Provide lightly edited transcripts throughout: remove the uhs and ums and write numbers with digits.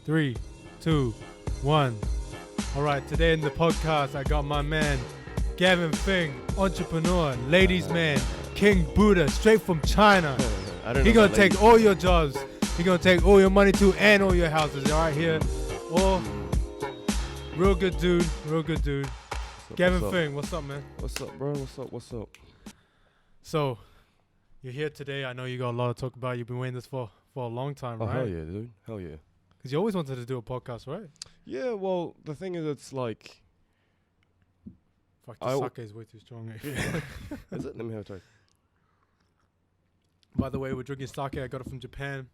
3, 2, 1. All right, today in the podcast, I got my man, Gavin Feng, entrepreneur, ladies man, King Buddha, straight from China. He gonna take all your jobs. He gonna take all your money too, and all your houses. All right, here. Oh, real good dude. Gavin Feng, what's up, man? What's up, bro? What's up? So, you're here today. I know you got a lot to talk about. You've been waiting this for a long time, right? Hell yeah, dude. Hell yeah. Because you always wanted to do a podcast, right? Yeah, well, the thing is, it's like... Fuck, the sake is way too strong. Is it? Let me have a try. By the way, we're drinking sake. I got it from Japan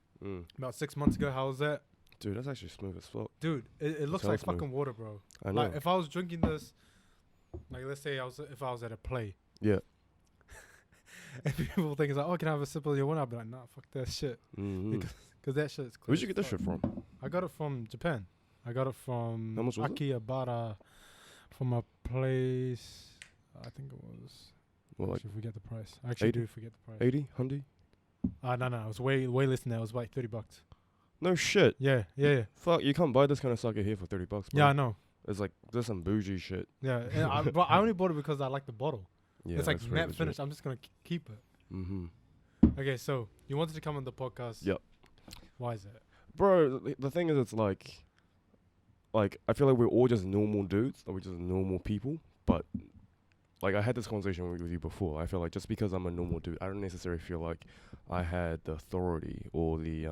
about 6 months ago. How was that? Dude, that's actually smooth as fuck. Dude, it looks like fucking water, bro. I know. Like, if I was drinking this, like, let's say if I was at a play. Yeah. And people think it's like, oh, can I have a sip of your water? I'd be like, nah, fuck that shit. Mm-hmm. Because that shit's clear. Where'd you get this shit from? I got it from Japan. I got it from How much was it? Akihabara, from a place, I think it was, Well, I like actually forget the price. I actually 80? do forget the price. 80? 100? No, it was way less than that. It was like $30. No shit. Yeah. Fuck, you can't buy this kind of sake here for $30, bro. Yeah, I know. It's like, there's some bougie shit. Yeah, and but I only bought it because I like the bottle. Yeah, It's like that's very matte legit. finish. I'm just gonna keep it. Mm-hmm. Okay, so you wanted to come on the podcast. Yep. Why is that? Bro, the thing is, it's like I feel like we're all just normal dudes, like we're just normal people, but like I had this conversation with you before. I feel like just because I'm a normal dude, I don't necessarily feel like I had the authority or the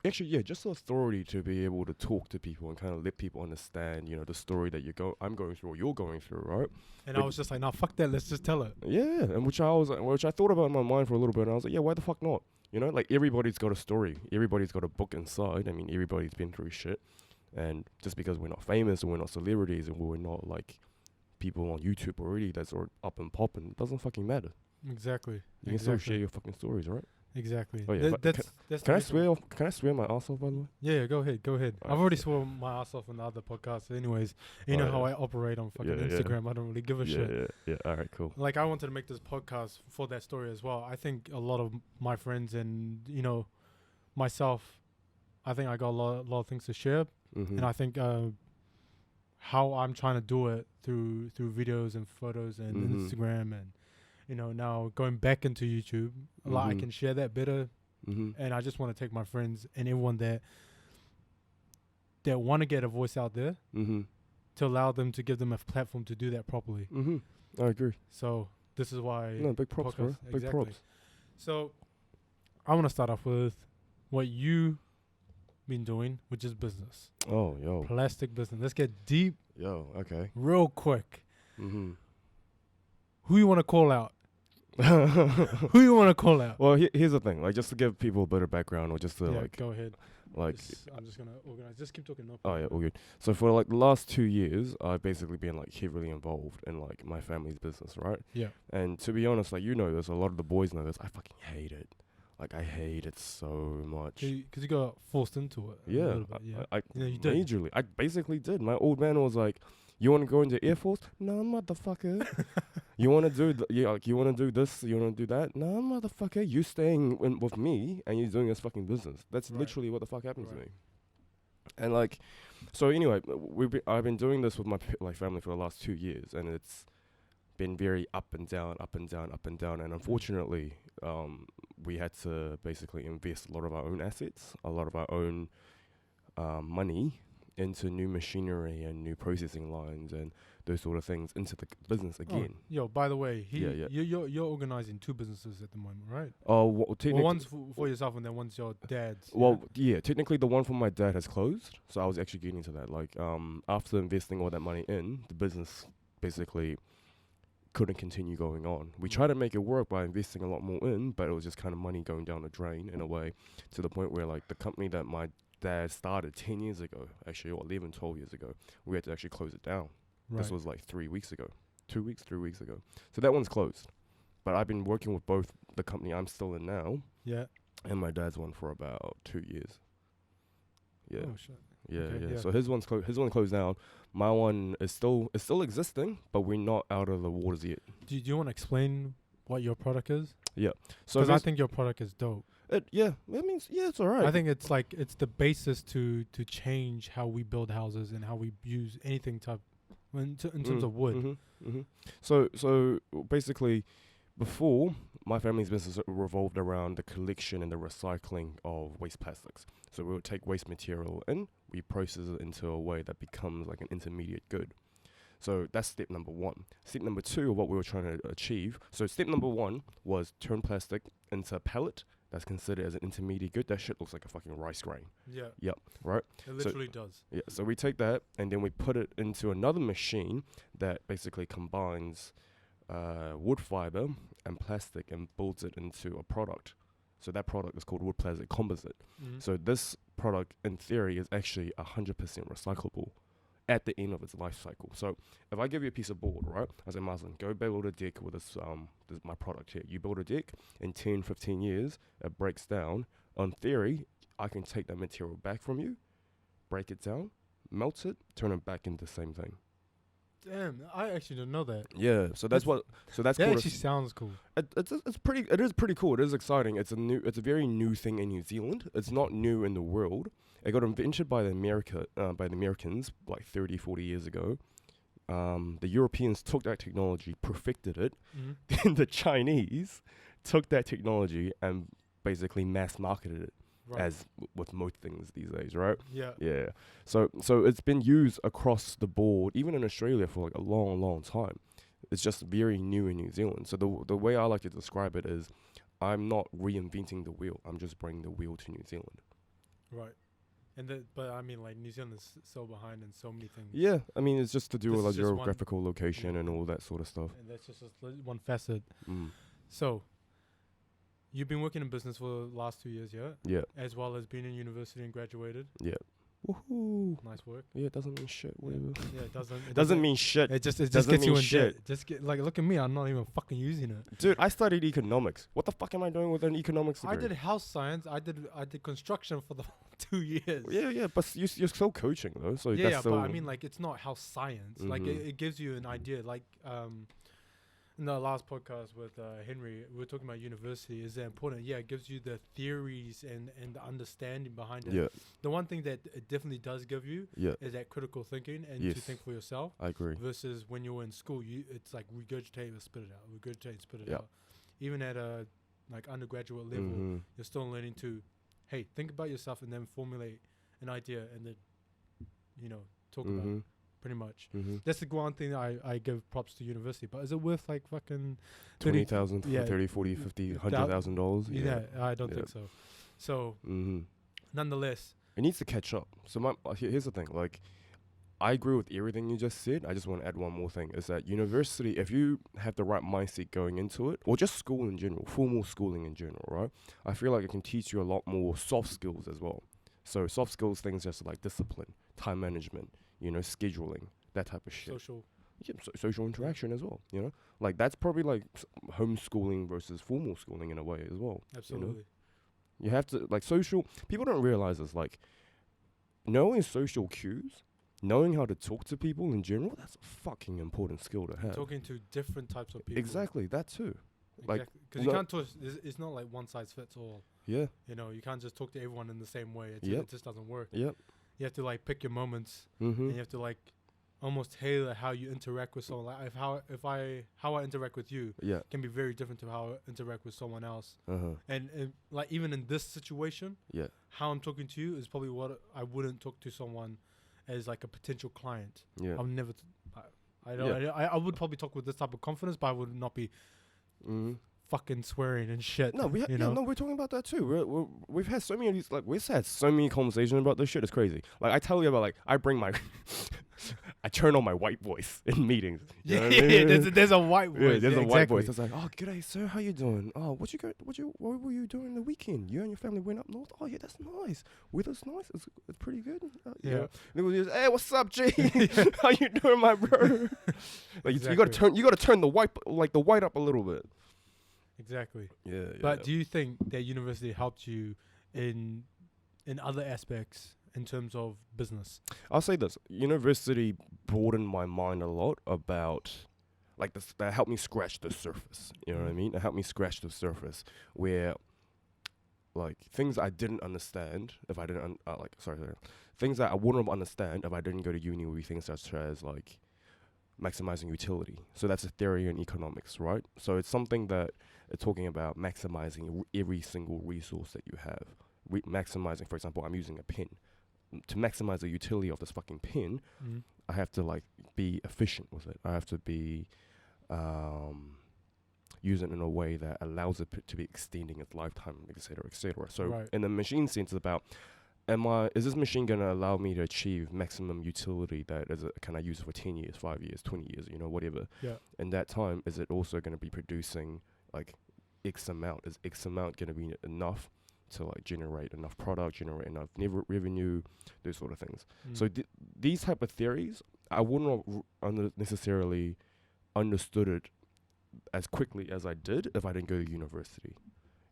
actually, yeah, just the authority to be able to talk to people and kind of let people understand, the story that I'm going through or you're going through, right? And I was just like, nah, fuck that. Let's just tell it. Yeah, and which I thought about in my mind for a little bit, and I was like, yeah, why the fuck not? Like everybody's got a story, everybody's got a book inside. I mean, everybody's been through shit, and just because we're not famous and we're not celebrities and we're not like people on YouTube already that's up and popping, it doesn't fucking matter. Exactly. You can still share your fucking stories, right? Exactly. Oh yeah. That's can I swear? Can I swear my ass off, by the way? Yeah, go ahead. Alright, I've already swore my ass off on the other podcast. Anyways, you know how yeah. I operate on fucking Yeah. Instagram. I don't really give a shit. Yeah. All right, cool. Like, I wanted to make this podcast for that story as well. I think a lot of my friends and myself, I think I got a lot of things to share, Mm-hmm. and I think how I'm trying to do it through videos and photos and Instagram, and now going back into YouTube, like I can share that better. Mm-hmm. And I just want to take my friends and everyone that want to get a voice out there to allow them, to give them a platform to do that properly. Mm-hmm. I agree. So this is why. No, big props, bro. podcast- Big exactly. props. So I want to start off with what you been doing, which is business. Oh, yo. Plastic business. Let's get deep Yo, okay. real quick. Mm-hmm. Who you want to call out? Who you want to call out? Well, here's the thing. Like, just to give people a bit of background or just to, Go ahead. like... I'm just going to organize. Just keep talking. No Oh, yeah, all good. So, for, like, the last 2 years, I've basically been, like, heavily involved in, like, my family's business, right? Yeah. And to be honest, like, this, a lot of the boys know this, I fucking hate it. Like, I hate it so much. Because you got forced into it. Yeah, A little bit, yeah. I You did. majorly. I basically did. My old man was like, "You want to go into Air Force? No, motherfucker. You want to do you want to do this? You want to do that? No, motherfucker. You staying with me and you're doing this fucking business. That's Right. literally what the fuck happened to Right. me." And like, so anyway, I've been doing this with my family for the last 2 years, and it's been very up and down. And unfortunately, we had to basically invest a lot of our own assets, a lot of our own money into new machinery and new processing lines and those sort of things into the business again. Oh, yo, by the way, Yeah. you're organizing 2 businesses at the moment, right? Well, Well, one's for yourself and then one's your dad's. well, yeah, technically the one from my dad has closed, so I was actually getting to that. Like, after investing all that money in, the business basically couldn't continue going on. We tried to make it work by investing a lot more in, but it was just kind of money going down the drain in a way, to the point where, like, the company that my dad started 10 years ago, actually, or 11, 12 years ago, we had to actually close it down. Right. This was like 3 weeks ago. 2 weeks, 3 weeks ago. So that one's closed. But I've been working with both the company I'm still in now Yeah. and my dad's one for about 2 years. Yeah. Oh, shit. Yeah, Okay, yeah. yeah. So his one closed down. My one is still existing, but we're not out of the waters yet. Do you want to explain what your product is? Yeah. So Because I this- think your product is dope. It's alright. I think it's like it's the basis to change how we build houses and how we use anything in terms of wood. So basically, before, my family's business revolved around the collection and the recycling of waste plastics. So we would take waste material and we process it into a way that becomes like an intermediate good. So that's step number one. Step number two of what we were trying to achieve. So step number one was turn plastic into a pellet that's considered as an intermediate good. That shit looks like a fucking rice grain. Yeah. Yep. Right? It literally does. Yeah. So we take that and then we put it into another machine that basically combines wood fiber and plastic and builds it into a product. So that product is called wood plastic composite. So this product, in theory, is actually 100% recyclable at the end of its life cycle. So if I give you a piece of board, right, I say, Marsden, go build a deck with this my product here. You build a deck, in 10, 15 years, it breaks down. On theory, I can take that material back from you, break it down, melt it, turn it back into the same thing. Damn, I actually didn't know that. Yeah, so that's that actually sounds cool. It is pretty cool. It is exciting. It's a very new thing in New Zealand. It's not new in the world. It got invented by the Americans like 30, 40 years ago. The Europeans took that technology, perfected it. Then the Chinese took that technology and basically mass marketed it. Right. As with most things these days, right? Yeah. Yeah. So it's been used across the board, even in Australia, for like a long, long time. It's just very new in New Zealand. So the way I like to describe it is, I'm not reinventing the wheel. I'm just bringing the wheel to New Zealand. Right. But I mean, like, New Zealand is so behind in so many things. Yeah. I mean, it's just to do with like geographical location and all that sort of stuff. And that's just one facet. So, you've been working in business for the last 2 years, yeah? Yeah. As well as being in university and graduated. Yeah. Woohoo. Nice work. Yeah, it doesn't mean shit. Whatever. Yeah, it doesn't. It doesn't mean shit. It just gets you in debt. Just look at me. I'm not even fucking using it. Dude, I studied economics. What the fuck am I doing with an economics degree? I did house science. I did construction for the 2 years. Yeah, but you're still coaching though. So yeah, but I mean, like, it's not house science. Like, it gives you an idea. Like, in the last podcast with Henry, we were talking about university. Is that important? Yeah, it gives you the theories and the understanding behind it. Yeah. The one thing that it definitely does give you is that critical thinking and to think for yourself. I agree. Versus when you're in school, it's like regurgitate or spit it out. Regurgitate, spit it out. Even at a like undergraduate level, you're still learning to, hey, think about yourself and then formulate an idea and then, talk about it. Pretty much. That's the one thing I give props to university. But is it worth like fucking 20,000, 30, 40, 50, $100,000? Yeah, I don't think so. So, nonetheless, it needs to catch up. So here's the thing. Like, I agree with everything you just said. I just want to add one more thing. Is that university, if you have the right mindset going into it, or just school in general, formal schooling in general, right? I feel like it can teach you a lot more soft skills as well. So soft skills things just like discipline, time management, scheduling, that type of shit. Social interaction as well, Like, that's probably like homeschooling versus formal schooling in a way as well. Absolutely. You have to, like, people don't realize this, like, knowing social cues, knowing how to talk to people in general, that's a fucking important skill to have. Talking to different types of people. Exactly, that too. Exactly. Because you can't talk, it's not like one size fits all. Yeah. You can't just talk to everyone in the same way. It just doesn't work. Yep. You have to like pick your moments, and you have to like almost tailor how you interact with someone. Like how I interact with you can be very different to how I interact with someone else. And like even in this situation, how I'm talking to you is probably what I wouldn't talk to someone as like a potential client. Yeah, I'll never. I would probably talk with this type of confidence, but I would not be. Fucking swearing and shit. No, we're talking about that too. We've had so many of these, like, we've had so many conversations about this shit. It's crazy. Like, I tell you about, like, I turn on my white voice in meetings. Yeah, there's a white voice. Yeah, there's a white voice. It's like, oh, g'day, sir, how you doing? Oh, what were you doing the weekend? You and your family went up north. Oh yeah, that's nice. Weather's nice. It's pretty good. Yeah. And it was just, hey, what's up, G? How you doing, my bro? Like, exactly. you gotta turn the white up a little bit. Exactly. Yeah. But do you think that university helped you in other aspects in terms of business? I'll say this. University broadened my mind a lot about, like, this. That helped me scratch the surface. You know what I mean? It helped me scratch the surface where, like things I didn't understand if I didn't things that I wouldn't understand if I didn't go to uni would be things such as like maximizing utility. So that's a theory in economics, right? So it's something that it's talking about maximizing every single resource that you have. Maximizing, for example, I'm using a pen. To maximize the utility of this fucking pen, I have to like be efficient with it. I have to be use it in a way that allows it to be extending its lifetime, etc., etc. So in the machine sense, it's about is this machine going to allow me to achieve maximum utility that can I use it for 10 years, 5 years, 20 years, whatever. Yeah. In that time, is it also going to be producing like X amount? Is X amount going to be enough to like generate enough product, generate enough revenue, those sort of things. So these type of theories, I wouldn't have necessarily understood it as quickly as I did if I didn't go to university.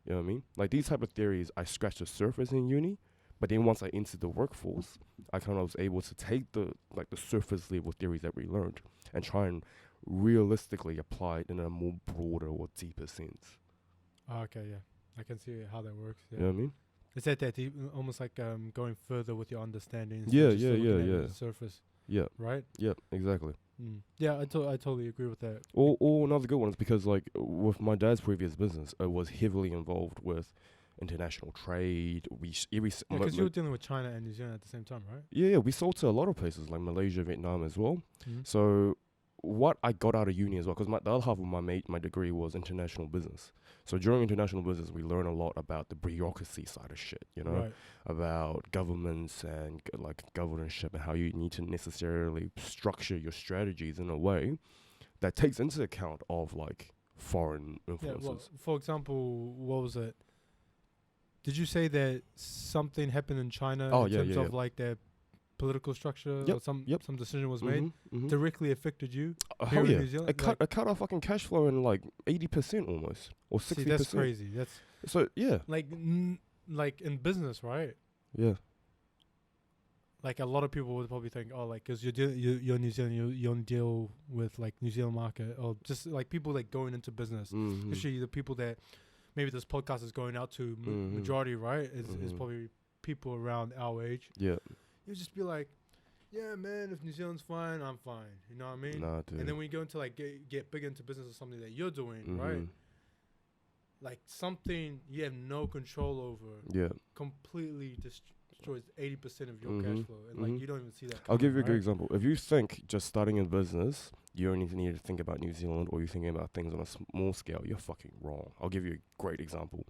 You know what I mean? Like these type of theories, I scratched the surface in uni, but then once I entered the workforce, I kind of was able to take the surface level theories that we learned and try and realistically apply it in a more broader or deeper sense. Oh, okay, yeah. I can see how that works. Yeah. You know what I mean? Is that almost like going further with your understanding? Yeah. The surface. Yeah. Right? Yeah, exactly. Yeah, I totally agree with that. Or another good one is because like with my dad's previous business, it was heavily involved with international trade. Because you were dealing with China and New Zealand at the same time, right? Yeah, we sold to a lot of places like Malaysia, Vietnam as well. So what I got out of uni as well, because the other half of my degree was international business. So during international business, we learn a lot about the bureaucracy side of shit, about governments and like governorship and how you need to necessarily structure your strategies in a way that takes into account of like foreign influences. Yeah, well, for example, what was it? Did you say that something happened in China in terms of like their political structure or some decision was made directly affected you here in New Zealand? It cut our fucking cash flow in like 80% almost, or 60%. See, that's crazy. So yeah, like in business, right? Yeah. Like a lot of people would probably think, oh, like because you're New Zealand, you only deal with like New Zealand market, or just like people like going into business, especially the people that maybe this podcast is going out to. Majority, right, is probably people around our age. Yeah. You just be like, yeah, man, if New Zealand's fine, I'm fine. You know what I mean? Nah, dude. And then when you go into like get big into business or something that you're doing, right? Like something you have no control over. Yeah. Completely destroys 80% of your cash flow, and like you don't even see that. I'll give you a good example. If you think just starting a business, you only need to think about New Zealand, or you're thinking about things on a small scale, you're fucking wrong. I'll give you a great example.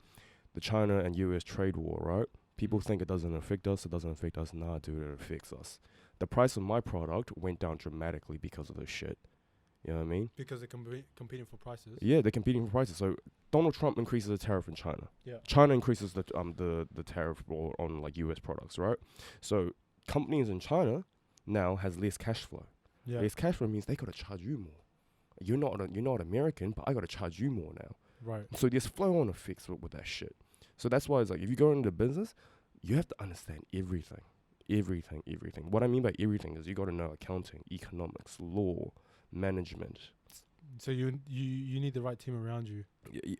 The China and US trade war, right? People think it doesn't affect us. It doesn't affect us. Nah, dude, it affects us. The price of my product went down dramatically because of this shit. You know what I mean? Because they're competing for prices. Yeah, they're competing for prices. So Donald Trump increases the tariff in China. Yeah. China increases the tariff on like US products, right? So companies in China now has less cash flow. Yeah. Less cash flow means they gotta charge you more. You're not American, but I gotta charge you more now. Right. So there's flow on effects with that shit. So that's why it's like if you go into business, you have to understand everything. What I mean by everything is you got to know accounting, economics, law, management. So you need the right team around you.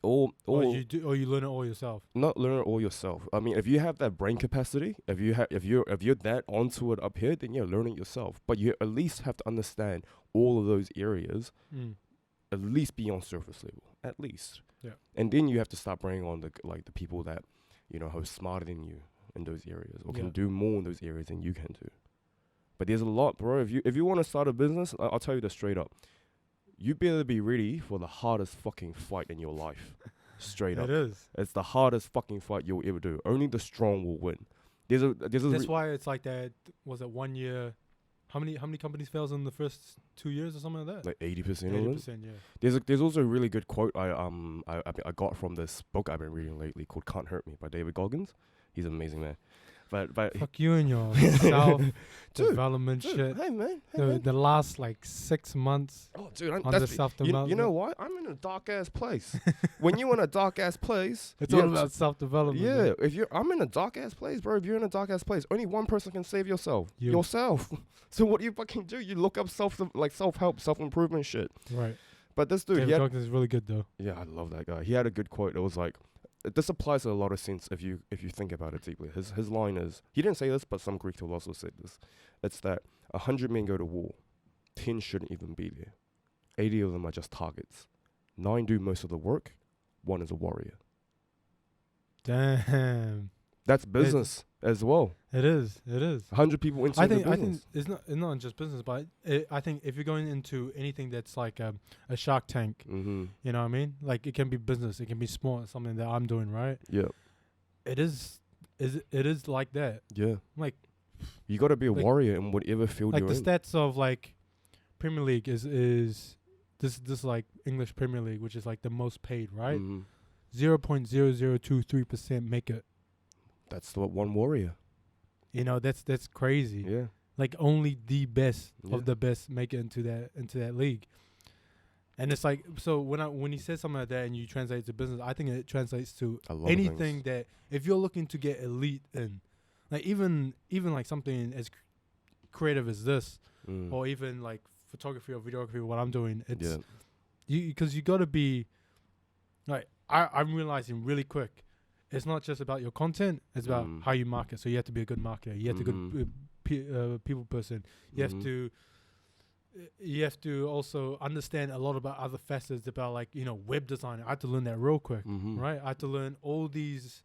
Or you learn it all yourself. Not learn it all yourself. I mean, if you have that brain capacity, if you're that onto it up here, then yeah, learn it yourself. But you at least have to understand all of those areas, at least be on surface level, at least. Yeah. And then you have to start bringing on the people that who are smarter than you in those areas, or can do more in those areas than you can do. But there's a lot, bro. If you want to start a business, I'll tell you this straight up. You better be ready for the hardest fucking fight in your life. Straight up. It is. It's the hardest fucking fight you'll ever do. Only the strong will win. That's why it's like that. Was it 1 year? How many companies fails in the first 2 years or something like that? Like 80%. 80%, yeah. There's also a really good quote I got from this book I've been reading lately called "Can't Hurt Me" by David Goggins. He's an amazing man. But fuck you and your self-development shit. Hey man, the last like 6 months. Oh dude, on the self-development. You know what? I'm in a dark ass place. When you're in a dark ass place, it's all about self-development. Yeah, I'm in a dark ass place, bro. If you're in a dark ass place, only one person can save yourself. Yourself. So what do you fucking do? You look up self-help, self-improvement shit. Right. But this dude, David Goggins is really good though. Yeah, I love that guy. He had a good quote. It was like, this applies to a lot of sense if you think about it deeply. His line is, he didn't say this, but some Greek philosophers said this. It's that 100 men go to war, 10 shouldn't even be there. 80 of them are just targets. 9 do most of the work. 1 is a warrior. Damn. That's business as well. It is. 100 people into the business. I think it's not just business, but I think if you're going into anything that's like a Shark Tank, Mm-hmm. you know what I mean? Like, it can be business, it can be small, something that I'm doing, right? Yeah. It is like that. Yeah. Like, you got to be a like- warrior in whatever field like you're the in. stats of like Premier League is this like English Premier League, which is like the most paid, right? Mhm. 0.0023% make it. That's what one warrior. You know, that's crazy. Yeah. Like, only the best Yeah. of the best make it into that league. And it's like, so when he says something like that and you translate it to business, I think it translates to A lot of anything things. that if you're looking to get elite in, like even like something as creative as this, Mm. or even like photography or videography, what I'm doing, it's Yeah. because you got to be like, I'm realizing really quick, it's not just about your content, it's about how you market. So you have to be a good marketer, you have to be a good people person, you have to also understand a lot about other facets about, like, you know, web design. I had to learn that real quick, Mhm. right? I had to learn all these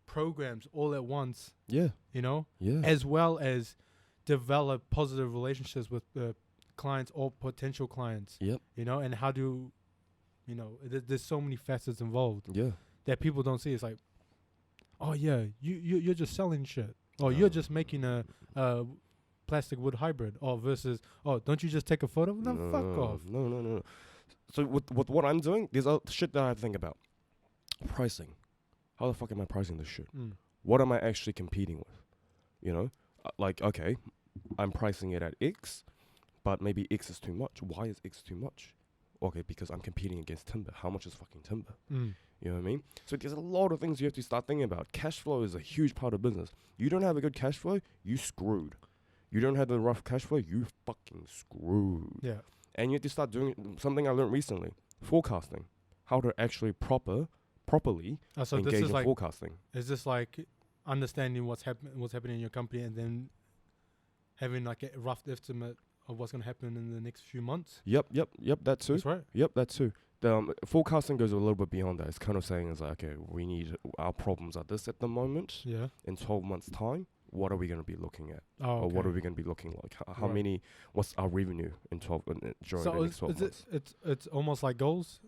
programs all at once, Yeah. you know, Yeah. as well as develop positive relationships with clients or potential clients. Yep. You know, and how do, you know, there's so many facets involved Yeah. that people don't see. It's like, oh yeah, you're just selling shit, or you're just making a plastic wood hybrid, or versus, oh, don't you just take a photo? No, fuck off. No. So with what I'm doing, there's shit that I think about. Pricing. How the fuck am I pricing this shit? What am I actually competing with? You know, like, okay, I'm pricing it at X, but maybe X is too much. Why is X too much? Okay, because I'm competing against timber. How much is fucking timber? You know what I mean? So there's a lot of things you have to start thinking about. Cash flow is a huge part of business. You don't have a good cash flow, you screwed. You don't have the rough cash flow, you fucking screwed. Yeah. And you have to start doing something I learned recently. Forecasting. How to actually properly So engage this is in like, forecasting. is this like understanding what's happening in your company, and then having like a rough estimate of what's going to happen in the next few months? Yep, that too. That's right. Yep, that too. The forecasting goes a little bit beyond that. It's kind of saying, it's like, okay, our problems are this at the moment. Yeah. In 12 months' time, what are we going to be looking at? Oh, Or what okay. are we going to be looking like? How Right. many, what's our revenue in 12, during So the next 12 months? it's almost like goals.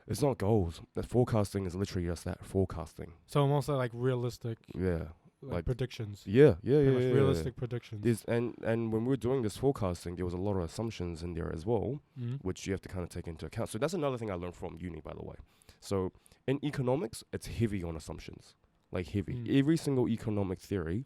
It's not goals. The forecasting is literally just that, forecasting. So almost like realistic, Yeah. like predictions. Yeah. Pretty much realistic predictions. There's, and when we were doing this forecasting, there was a lot of assumptions in there as well, Mhm. which you have to kind of take into account. So that's another thing I learned from uni, by the way. So in economics, it's heavy on assumptions, like heavy. Mm. Every single economic theory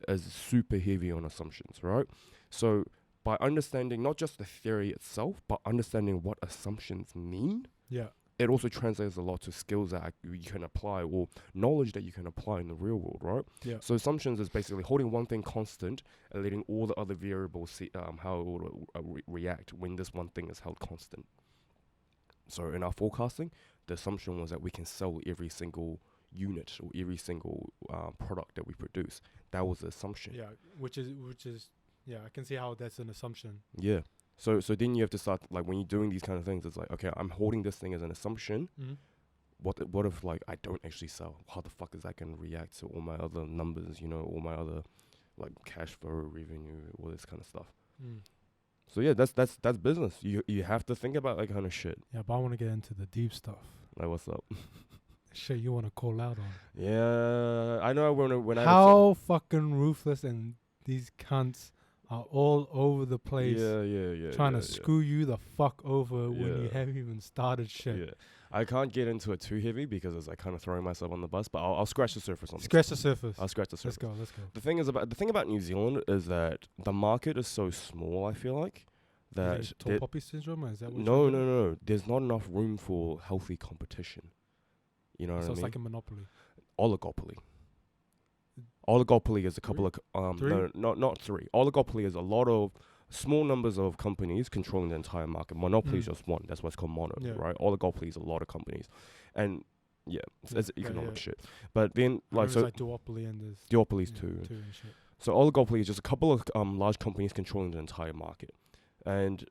is super heavy on assumptions, right? So by understanding not just the theory itself, but understanding what assumptions mean, Yeah. it also translates a lot to skills that you can apply, or knowledge that you can apply in the real world, right? Yeah. So assumptions is basically holding one thing constant and letting all the other variables see how it will react when this one thing is held constant. So in our forecasting, the assumption was that we can sell every single unit or every single product that we produce. That was the assumption. Yeah. Which is yeah. I can see how that's an assumption. Yeah. So then you have to start, like, when you're doing these kind of things, it's like, okay, I'm holding this thing as an assumption. Mhm. What if, like, I don't actually sell? How the fuck is that going to react to all my other numbers, you know, all my other, like, cash flow, revenue, all this kind of stuff? Mm. So yeah, that's business. You have to think about that kind of shit. Yeah, but I want to get into the deep stuff. Like, what's up? Shit, you want to call out on? Yeah, I know when I How fucking ruthless, and these cunts are all over the place. Yeah. Trying to screw you the fuck over when you Yeah. haven't even started shit. Yeah, I can't get into it too heavy because it's like kind of throwing myself on the bus. But I'll scratch the surface on this. Scratch the surface. I'll scratch the surface. Let's go. The thing about New Zealand is that the market is so small. I feel like that Is it tall poppy syndrome? Or is that what no. you're doing? There's not enough room for healthy competition. You know what So I it's mean? like a monopoly. Oligopoly. Oligopoly is a couple of Three? no, not three. Oligopoly is a lot of small numbers of companies controlling the entire market. Monopoly is just one. That's why it's called mono, Yeah. right? Oligopoly is a lot of companies, and Yeah, Yeah, it's yeah, economic yeah. shit. But then like There's so like duopoly and there's duopolies yeah, too. too and shit. So oligopoly is just a couple of large companies controlling the entire market. And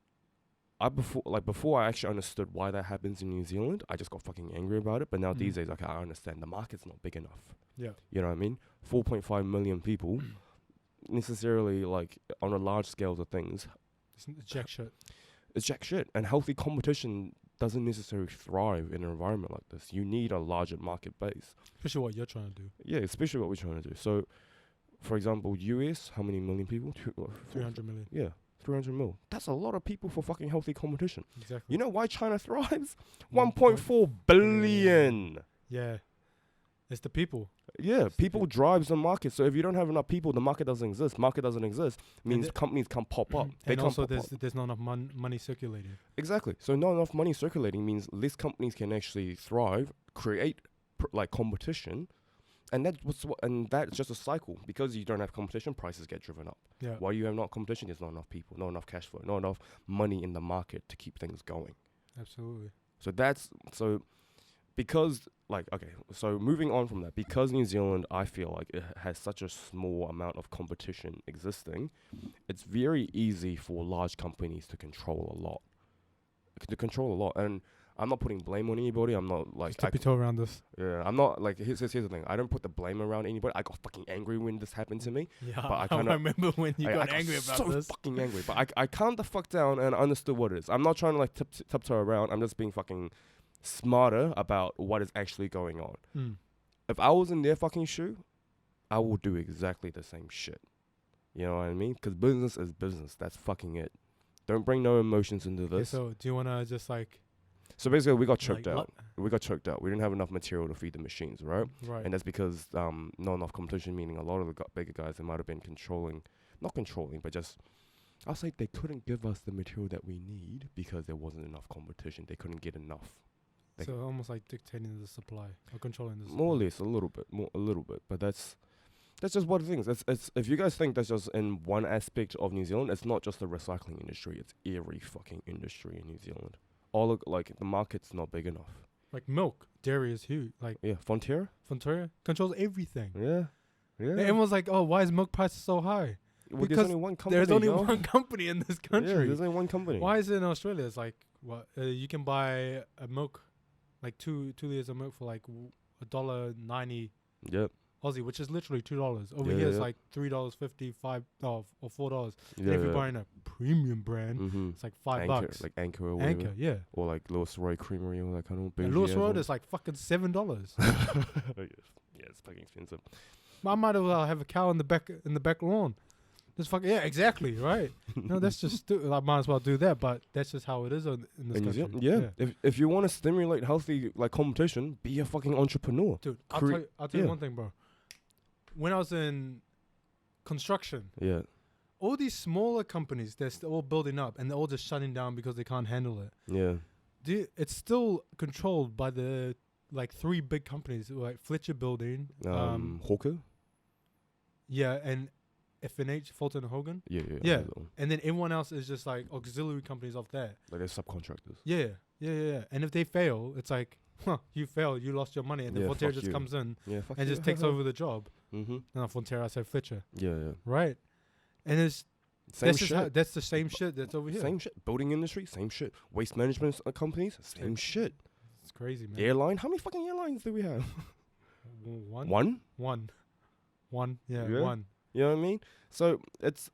before I actually understood why that happens in New Zealand, I just got fucking angry about it. But now these days, okay, I understand the market's not big enough. Yeah. You know what I mean? 4.5 million people, necessarily like on a large scale of things, It's jack shit. it's jack shit. And healthy competition doesn't necessarily thrive in an environment like this. You need a larger market base. Especially what you're trying to do. Yeah, especially what we're trying to do. So, for example, US, how many million people? 300 million. Yeah, 300 mil. That's a lot of people for fucking healthy competition. Exactly. You know why China thrives? 1.4 1.4 billion. Yeah. It's the people. Yeah, It's the people drives the market. So if you don't have enough people, the market doesn't exist. Market doesn't exist means the- companies can't pop up. They And can't also pop up. there's not enough money circulating. Exactly. So not enough money circulating means less companies can actually thrive, create like competition, and that's just a cycle. Because you don't have competition, prices get driven up. Yeah. Why you have not competition? There's not enough people, not enough cash flow, not enough money in the market to keep things going. Absolutely. So because like okay, so moving on from that, because New Zealand, I feel like it has such a small amount of competition existing, it's very easy for large companies to control a lot. And I'm not putting blame on anybody. I'm not like Just tippy toe around this. yeah, I'm not like here's the thing. I don't put the blame around anybody. I got fucking angry when this happened to me. Yeah. But I I kinda- remember when you I got angry about so this. fucking angry. But I calmed the fuck down and understood what it is. I'm not trying to like tiptoe around. I'm just being fucking smarter about what is actually going on. Mm. If I was in their fucking shoe, I will do exactly the same shit. You know what I mean? Because business is business. That's fucking it. Don't bring no emotions into Okay, this. so do you want to just like So basically, we got choked like, out. We got choked out. We didn't have enough material to feed the machines, right? Right. And that's because not enough competition, meaning a lot of the bigger guys, they might have been not controlling, but just, I'll say they couldn't give us the material that we need because there wasn't enough competition. They couldn't get enough. So almost like dictating the supply or controlling the supply. More or less, a little bit. But that's just one of the things. It's if you guys think that's just in one aspect of New Zealand, it's not just the recycling industry. It's every fucking industry in New Zealand. Like the market's not big enough. Like milk, dairy is huge. Like Yeah, Fonterra. Fonterra controls everything. Yeah. And everyone's like, "Oh, why is milk prices so high?" Well, because there's only one company. There's only yo. one company in this country. Yeah, there's only one company. Why is it in Australia? It's like what you can buy a milk, like two liters of milk for like $1.90 Yep. Aussie, which is literally $2. Over Yeah, here, it's yeah. like $3.50, or $4. Yeah. And if you're buying a premium brand, Mm-hmm. it's like $5. Anchor, like Anchor or whatever. Anchor, yeah. Or like Lewis Roy Creamery or that kind of And bougie Lewis ass Road one. is like fucking $7. Yeah, it's fucking expensive. I might as well have a cow in the back lawn. Just fucking exactly, right? No, that's just I might as well do that, but that's just how it is in this In New country. Zealand? Yeah. If you want to stimulate healthy like competition, be a fucking entrepreneur. Dude, Cre- I'll tell you yeah. one thing, bro. When I was in construction, Yeah. all these smaller companies, they're all building up and they're all just shutting down because they can't handle it. Yeah. It's still controlled by the like three big companies, like Fletcher Building, Hawker. yeah, and F&H, Fulton and Hogan, Yeah. Yeah. that one. and then everyone else is just like auxiliary companies off there. Like they're subcontractors. Yeah. And if they fail, it's like, you failed, you lost your money, and then Yeah, Fonterra fuck just you. comes in Yeah. Fuck and you. just takes over the job. Mm-hmm. No, Fonterra, I said Fletcher, Yeah. right? And it's Same that's shit. just that's the same shit that's over here. Same shit. Building industry, same shit. Waste management companies, same shit. It's crazy, man. Airline, how many fucking airlines do we have? One. Yeah, Yeah. one. You know what I mean? So it's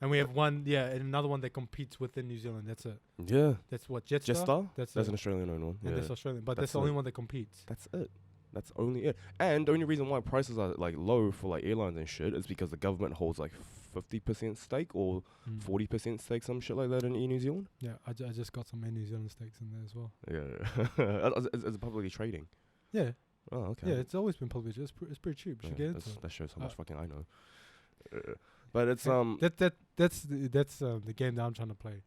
And we have one, and another one that competes within New Zealand. That's it. yeah. That's what Jetstar. Jetstar. That's That's it. an Australian owned one. And Yeah. that's Australian, but That's that's the only it. one that competes. That's it. That's only it. And the only reason why prices are like low for like airlines and shit is because the government holds like 50% stake or 40% stake, some shit like that in New Zealand. Yeah, I just got some New Zealand stakes in there as well. Yeah. It's publicly trading. Yeah, Oh, okay. yeah, it's always been public. It's pretty cheap. You should get into it. that shows how much Uh, fucking I know. But it's That's the game that I'm trying to play.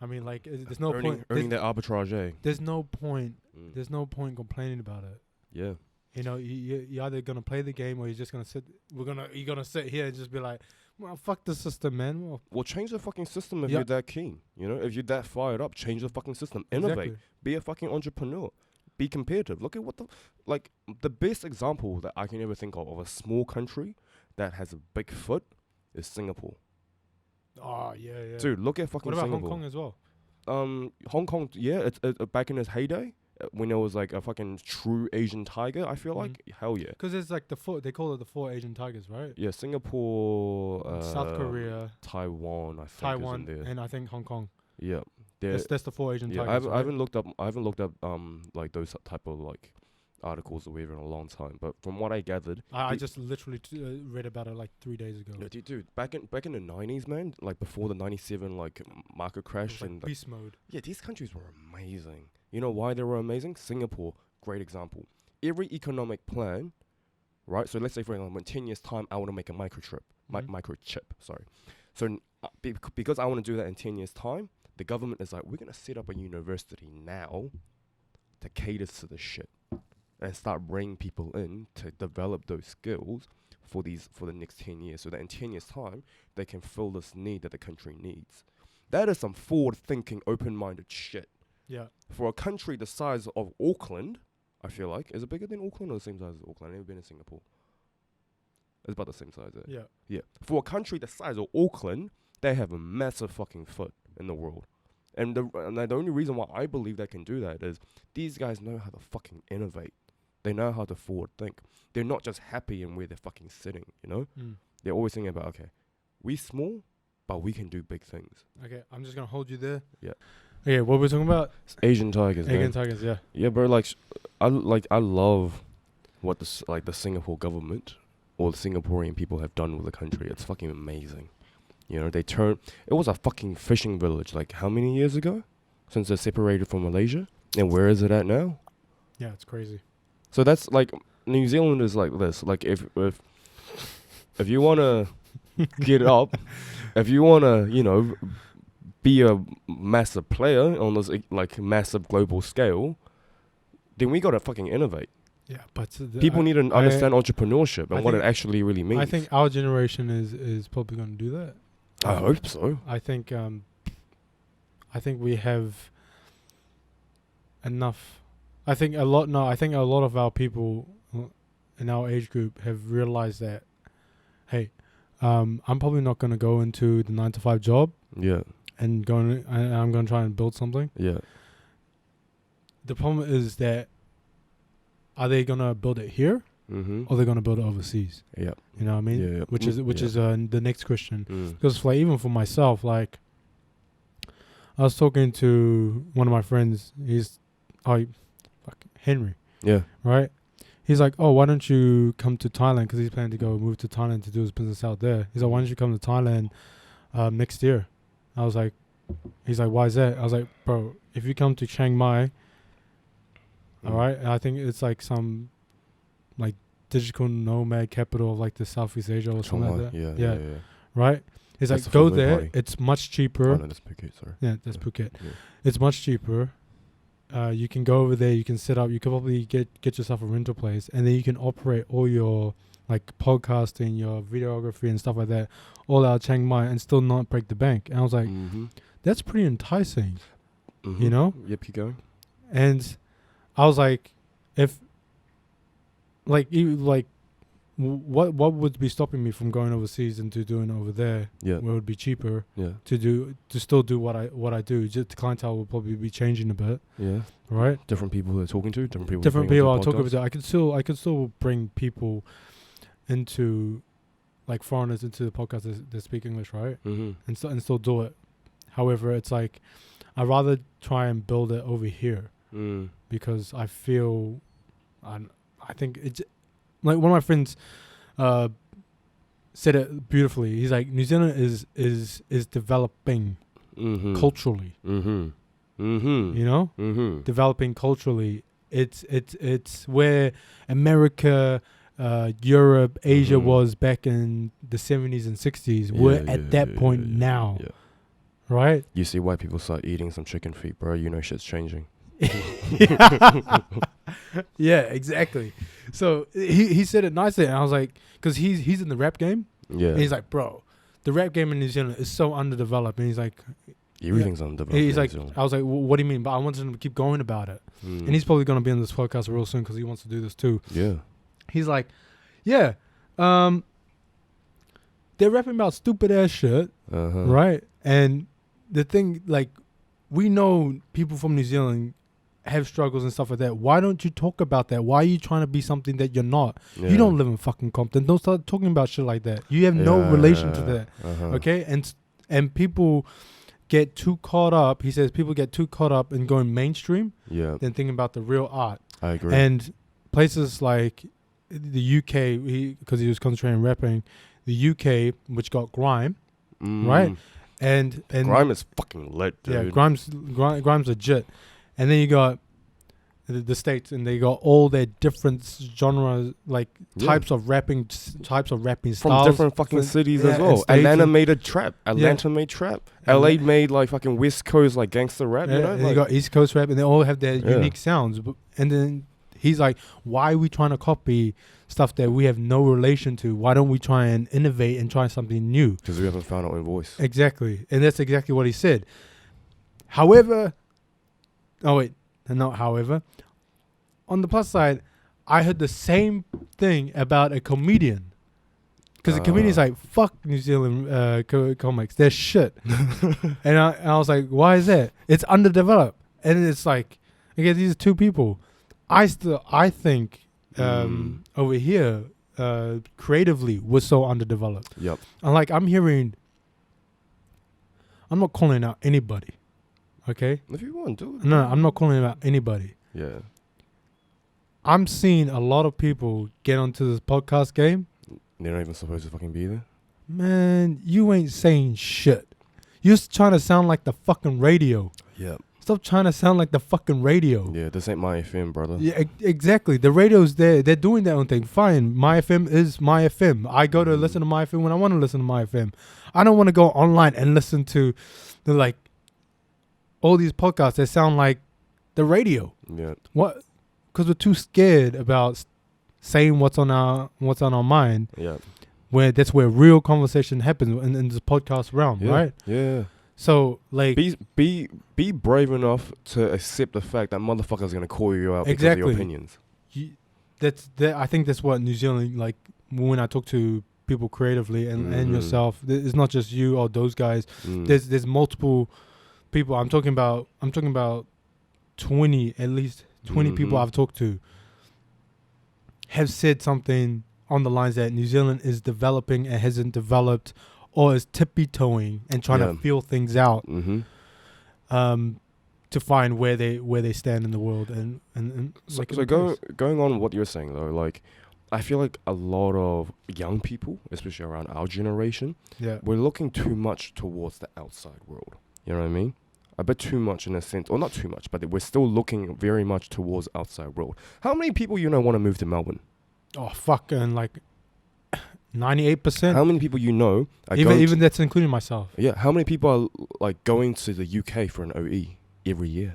I mean, like, there's no earning, point. earning that arbitrage. There's no point. Mm. There's no point complaining about it. Yeah. You know, you're either gonna play the game or you're just gonna sit. You're gonna sit here and just be like, well, fuck the system, man. Well, change the fucking system if Yeah. you're that keen. You know, if you're that fired up, change the fucking system. Innovate. Exactly. Be a fucking entrepreneur. be competitive. Look at the best example that I can ever think of a small country that has a big foot is Singapore. Oh yeah. Dude, look at fucking What about Singapore. Hong Kong as well? Hong Kong, yeah, it's back in its heyday when it was like a fucking true Asian tiger. I feel like hell yeah. Because it's like they call it the 4 Asian tigers, right? Yeah, Singapore, South Korea, Taiwan, I think Taiwan, is in there. and I think Hong Kong. Yeah, That's the 4 Asian yeah. tigers. I haven't looked up like those type of like articles or whatever in a long time. But from what I gathered, I just literally read about it like 3 days ago. yeah, dude, back in the 90s, man, like before the 97 like market crash Like and beast mode. yeah, these countries were amazing. You know why they were amazing? Singapore, great example. Every economic plan, right? So let's say for example, in 10 years time, I want to make a microchip. Sorry. So because I want to do that in 10 years time, the government is like, we're gonna set up a university now to cater to the shit and start bringing people in to develop those skills for the next 10 years, so that in 10 years time they can fill this need that the country needs. That is some forward-thinking, open-minded shit. Yeah. For a country the size of Auckland, I feel like, is it bigger than Auckland or the same size as Auckland? I've never been in Singapore. It's about the same size. Yeah. Yeah. For a country the size of Auckland, they have a massive fucking foot in the world. And the only reason why I believe they can do that is these guys know how to fucking innovate. They know how to forward think. They're not just happy in where they're fucking sitting, you know? They're always thinking about, okay, we small, but we can do big things. Okay, I'm just gonna hold you there. Yeah. Okay, what we're talking about? Asian tigers, man. Asian tigers, yeah. Yeah, bro. I love what the Singapore government or the Singaporean people have done with the country. It's fucking amazing. You know, it was a fucking fishing village like how many years ago? Since they're separated from Malaysia? And where is it at now? Yeah, it's crazy. So that's like, New Zealand is like this. Like if you wanna get up, if you wanna, you know, be a massive player on this like massive global scale, then we gotta fucking innovate. Yeah, but people need to understand entrepreneurship and what it actually really means. I think our generation is probably going to do that. I hope so. I think we have enough. I think a lot of our people in our age group have realized that, hey, I'm probably not going to go into the 9-to-5 job. Yeah. And I'm going to try and build something. Yeah. The problem is that, are they going to build it here? Or are they going to build it overseas? Yeah. You know what I mean? Yeah. Which is the next question. Because like even for myself, like I was talking to one of my friends. He's Henry. Yeah. Right. He's like, oh, why don't you come to Thailand? Because he's planning to move to Thailand to do his business out there. He's like, why don't you come to Thailand next year? I was like, he's like, why is that? I was like, bro, if you come to Chiang Mai, all right, I think it's like some like digital nomad capital of like the Southeast Asia or something like that. Yeah. Right? It's that's like, go there. Party. It's much cheaper. Oh, no, that's Phuket, sorry. Yeah, that's Phuket. Yeah. It's much cheaper. You can go over there. You can set up. You could probably get yourself a rental place, and then you can operate all your like podcasting, your videography, and stuff like that, all out of Chiang Mai, and still not break the bank. And I was like, that's pretty enticing, you know? Yep, keep going. And I was like, if like what would be stopping me from going overseas and to doing it over there? Yeah, where it would be cheaper. Yeah, to still do what I do. Just the clientele will probably be changing a bit. Yeah, right. Different people who are talking to different people I'll talk about. I could still bring people into like foreigners into the podcast that speak English, right? And still do it. However, it's like I'd rather try and build it over here because I feel I think it's like one of my friends said it beautifully. He's like, New Zealand is developing culturally. You know, developing culturally. It's where America, Europe, Asia was back in the 70s and 60s. We're at that point now, right? You see white people start eating some chicken feet, bro. You know shit's changing. Yeah, exactly. So he said it nicely, and I was like, because he's in the rap game. Yeah. And he's like, bro, the rap game in New Zealand is so underdeveloped, and he's like, Everything's underdeveloped. He's in like, New Zealand. I was like, what do you mean? But I wanted him to keep going about it. Mm. And he's probably going to be on this podcast real soon because he wants to do this too. Yeah. He's like, yeah, they're rapping about stupid ass shit, right? And the thing, like, we know people from New Zealand have struggles and stuff like that. Why don't you talk about that? Why are you trying to be something that you're not? Yeah. You don't live in fucking Compton. Don't start talking about shit like that. You have no relation to that, okay? And people get too caught up. He says people get too caught up in going mainstream than thinking about the real art. I agree. And places like the UK, because he was concentrating on rapping, the UK, which got grime, right? And grime is fucking lit, dude. Yeah, grime's legit. And then you got the States, and they got all their different genres, like types of rapping styles from different fucking cities as well. Atlanta made a trap. Atlanta made trap. LA made like fucking West Coast like gangster rap. You know, and you got East Coast rap, and they all have their unique sounds. And then he's like, "Why are we trying to copy stuff that we have no relation to? Why don't we try and innovate and try something new?" Because we haven't found our own voice. Exactly, and that's exactly what he said. However, however, on the plus side, I heard the same thing about a comedian. Because the comedian's like, fuck New Zealand comics, they're shit. and I was like, why is that? It's underdeveloped. And it's like, okay, these are two people. I think over here, creatively, we're so underdeveloped. Yep. And like, I'm not calling out anybody. Okay? If you want, do it. No, I'm not calling out anybody. Yeah. I'm seeing a lot of people get onto this podcast game. They're not even supposed to fucking be there. Man, you ain't saying shit. You're just trying to sound like the fucking radio. Yeah. Stop trying to sound like the fucking radio. Yeah, this ain't my FM, brother. Yeah, exactly. The radio's there. They're doing their own thing. Fine. My FM is my FM. I go to listen to my FM when I want to listen to my FM. I don't want to go online and listen to like all these podcasts that sound like the radio. Yeah. What? Because we're too scared about saying what's on our mind. Yeah. Where that's where real conversation happens in this podcast realm, right? Yeah. So like be brave enough to accept the fact that motherfuckers gonna call you out because of your opinions. I think that's what New Zealand, like when I talk to people creatively and yourself, it's not just you or those guys. There's multiple people. I'm talking about 20 at least 20 people I've talked to have said something on the lines that New Zealand is developing and hasn't developed, or is tippy-toeing and trying to feel things out to find where they stand in the world. And like so going on what you're saying though, like I feel like a lot of young people, especially around our generation, we're looking too much towards the outside world. You know what I mean? A bit too much in a sense, or not too much, but we're still looking very much towards outside world. How many people want to move to Melbourne? Oh, fucking like 98%. How many people are even that's including myself? Yeah, how many people are like going to the UK for an OE every year?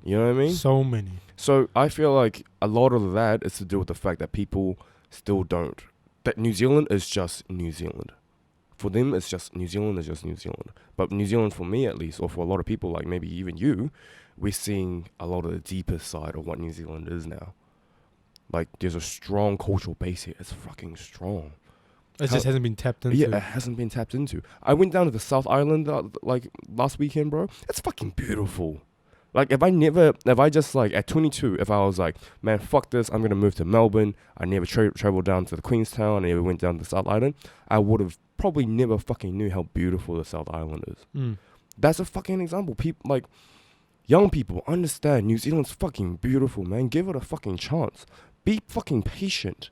You know what I mean? So many. So I feel like a lot of that is to do with the fact that people still don't. That New Zealand is just New Zealand. For them, it's just New Zealand is just New Zealand. But New Zealand, for me at least, or for a lot of people, like maybe even you, we're seeing a lot of the deeper side of what New Zealand is now. Like, there's a strong cultural base here. It's fucking strong. It just hasn't been tapped into. Yeah, it hasn't been tapped into. I went down to the South Island like last weekend, bro. It's fucking beautiful. Like, if I just like at 22, if I was like, man, fuck this, I'm gonna move to Melbourne. I never traveled down to the Queenstown. I never went down to the South Island. I would have probably never fucking knew how beautiful the South Island is. That's a fucking example. People like young people understand New Zealand's fucking beautiful, man. Give it a fucking chance. Be fucking patient.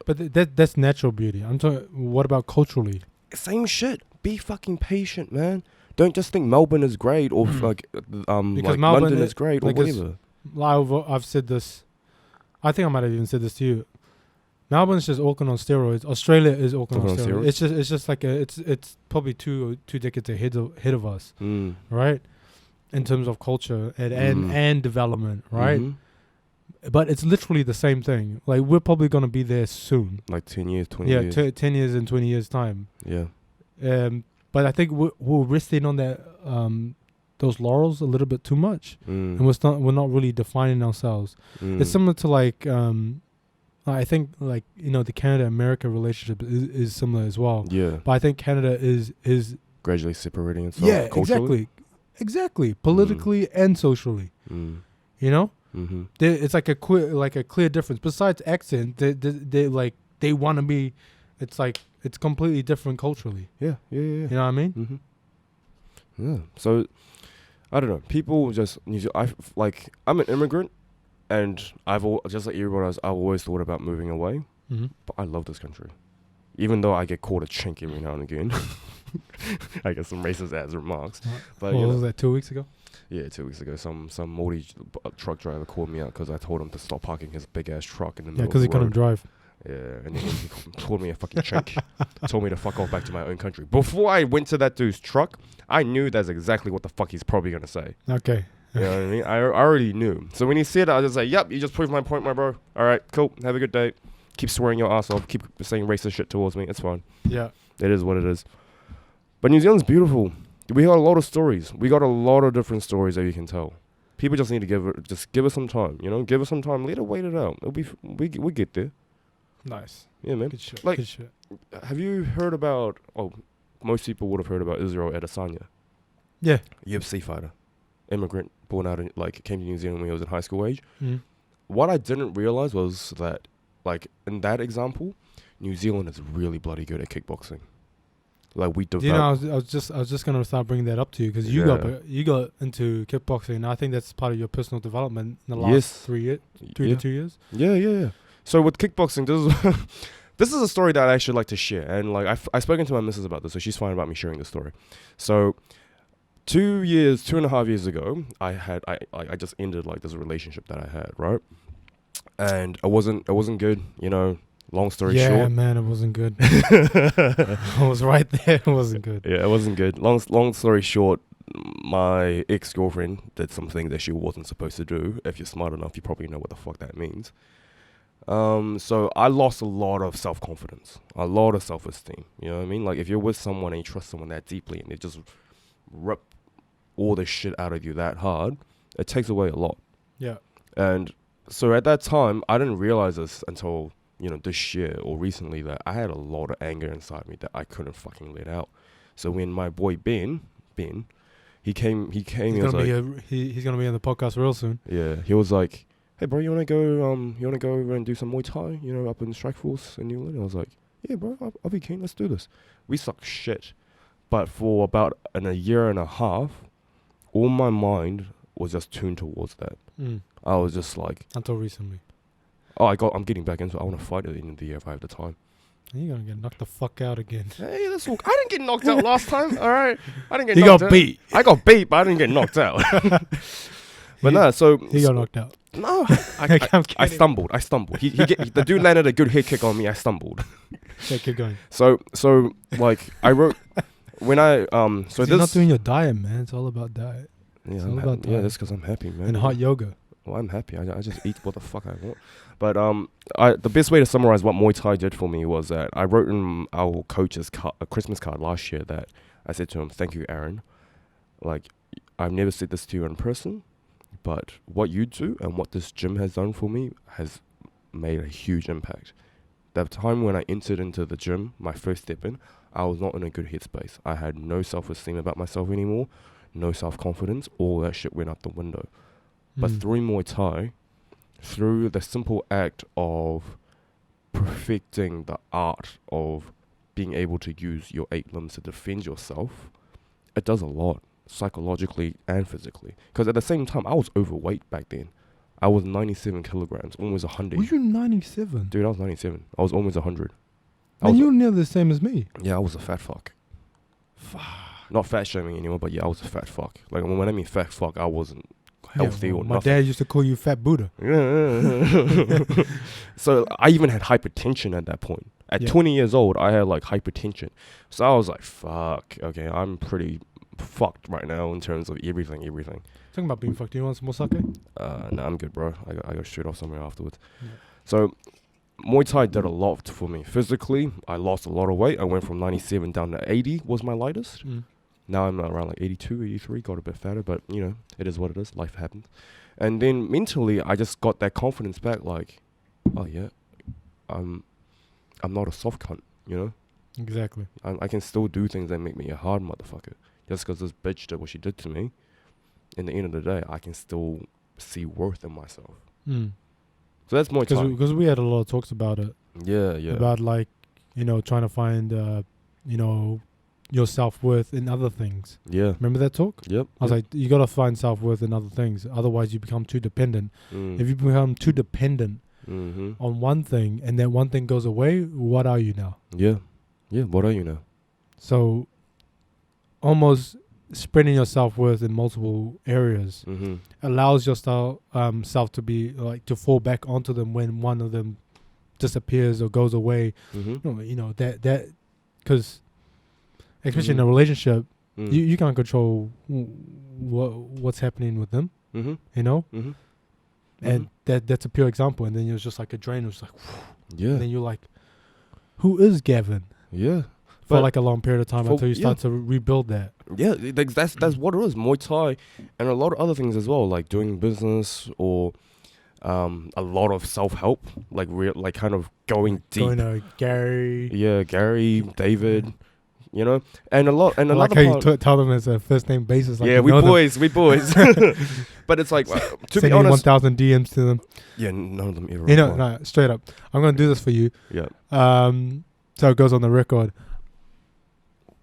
But that's natural beauty. I'm talking. What about culturally? Same shit. Be fucking patient, man. Don't just think Melbourne is great or like London is great or whatever. I've said this. I think I might have even said this to you. Melbourne's just Auckland on steroids. Australia is Auckland on steroids. It's just like it's probably two decades ahead of us, right? In terms of culture and development, right? But it's literally the same thing. Like, we're probably going to be there soon. Like 10 years, 20 years. Yeah, 10 years and 20 years' time. Yeah. But I think we're resting on that those laurels a little bit too much, and we're not really defining ourselves. It's similar to like I think like the Canada-America relationship is similar as well. Yeah. But I think Canada is gradually separating itself. Culturally. exactly politically and socially. You know, it's like a clear difference. Besides accent, they want to be. It's like it's completely different culturally. Yeah. You know what I mean? Yeah. So I don't know. People just I'm an immigrant, and just like everyone else, I've always thought about moving away. But I love this country, even though I get called a chink every now and again. I get some racist ass remarks. But what was that, 2 weeks ago? Yeah, 2 weeks ago, some multi truck driver called me out because I told him to stop parking his big ass truck in the middle of the road. Yeah, because he couldn't drive. Yeah, and then he called me a fucking chink. Told me to fuck off back to my own country. Before I went to that dude's truck, I knew that's exactly what the fuck he's probably gonna say. Okay. You know what I mean? I already knew. So when he said it, I was just like, "Yep, you just proved my point, my bro. All right, cool. Have a good day. Keep swearing your ass off. Keep saying racist shit towards me. It's fine. Yeah, it is what it is." But New Zealand's beautiful. We got a lot of stories. We got a lot of different stories that you can tell. People just need to give us some time. Give us some time. Let it wait it out. We get there. Nice. Yeah, man. Good shit. Like, good shit. Have you heard about? Oh, most people would have heard about Israel Adesanya. Yeah. UFC fighter, immigrant, born out in came to New Zealand when he was in high school age. What I didn't realize was that, in that example, New Zealand is really bloody good at kickboxing. Like we developed. I was just gonna start bringing that up to you because you got into kickboxing. And I think that's part of your personal development in the last 3 years, 3 to 2 years. Yeah. So with kickboxing, this is a story that I actually like to share, and I've spoken to my missus about this, so she's fine about me sharing the story. So 2.5 years ago, I just ended this relationship that I had, right? And it wasn't good, Long story short. Yeah, man, it wasn't good. I was right there. It wasn't good. Yeah, it wasn't good. Long story short, my ex-girlfriend did some things that she wasn't supposed to do. If you're smart enough, you probably know what the fuck that means. So I lost a lot of self-confidence, a lot of self-esteem. You know what I mean? If you're with someone and you trust someone that deeply and they just rip all the shit out of you that hard, it takes away a lot. Yeah. And so at that time, I didn't realize this until this year or recently, that I had a lot of anger inside me that I couldn't fucking let out. So when my boy Ben, he came. He's gonna be on the podcast real soon. Yeah, he was like, "Hey, bro, you wanna go over and do some Muay Thai? Up in Strikeforce in New Zealand?" I was like, "Yeah, bro, I'll be keen. Let's do this." We suck shit, but for about a year and a half, all my mind was just tuned towards that. I was just like, until recently. I'm getting back into it. I want to fight at the end of the year if I have the time. You're going to get knocked the fuck out again. Hey, that's all. I didn't get knocked out last time, all right? I didn't get knocked out. You got beat. I got beat, but I didn't get knocked out. But he got knocked out. No, I stumbled. The dude landed a good head kick on me. I stumbled. Yeah, keep going. So I wrote when I so you're not doing your diet, man. It's all about diet. Yeah, that's because I'm happy, man. And hot yoga. Well, I'm happy. I just eat what the fuck I want. But the best way to summarize what Muay Thai did for me was that I wrote in our coach's a Christmas card last year that I said to him, "Thank you, Aaron. I've never said this to you in person, but what you do and what this gym has done for me has made a huge impact." The time when I entered into the gym, my first step in, I was not in a good headspace. I had no self-esteem about myself anymore, no self-confidence. All that shit went out the window. But through Muay Thai, through the simple act of perfecting the art of being able to use your 8 limbs to defend yourself, it does a lot, psychologically and physically. Because at the same time, I was overweight back then. I was 97 kilograms, almost 100. Were you 97? Dude, I was 97. I was almost 100. And you're nearly the same as me. Yeah, I was a fat fuck. Not fat shaming anymore, but yeah, I was a fat fuck. When I mean fat fuck, I wasn't healthy or nothing. My dad used to call you Fat Buddha. Yeah. So I even had hypertension at that point. At 20 years old, I had hypertension. So I was like, fuck, okay, I'm pretty fucked right now in terms of everything. Talking about being fucked, do you want some more sake? No, I'm good, bro. I got straight off somewhere afterwards. Yeah. So Muay Thai did a lot for me. Physically, I lost a lot of weight. I went from 97 down to 80 was my lightest. Now I'm around like 82, 83, got a bit fatter, but you know, it is what it is. Life happens. And then mentally, I just got that confidence back. Like, oh yeah, I'm not a soft cunt. You know. Exactly. I can still do things that make me a hard motherfucker. Just because this bitch did what she did to me, in the end of the day, I can still see worth in myself. Mm. So that's Muay Thai. Because we had a lot of talks about it. Yeah. About like, you know, trying to find, you know, your self-worth in other things. Yeah. Remember that talk? Yep. I was like, you got to find self-worth in other things. Otherwise, you become too dependent. If you become too dependent on one thing and that one thing goes away, what are you now? Yeah. Yeah, what are you now? So, almost spreading your self-worth in multiple areas allows your self to be like to fall back onto them when one of them disappears or goes away. You know that because especially in a relationship, you can't control what's happening with them. You know, and that's a pure example. And then you're just like a drain. It's like, yeah. And then you're like, who is Gavin? Yeah. For like a long period of time until you start to rebuild that. Yeah, that's what it is. Muay Thai and a lot of other things as well, like doing business or a lot of self-help, like like kind of going deep. Going to Gary. Yeah, Gary, David, you know, and a lot. And I another like how part, you tell them as a first name basis. Like yeah, we boys. But it's like to be honest, 1,000 DMs to them. Yeah, none of them ever. You know, no, straight up. I'm gonna do this for you. Yeah. So it goes on the record.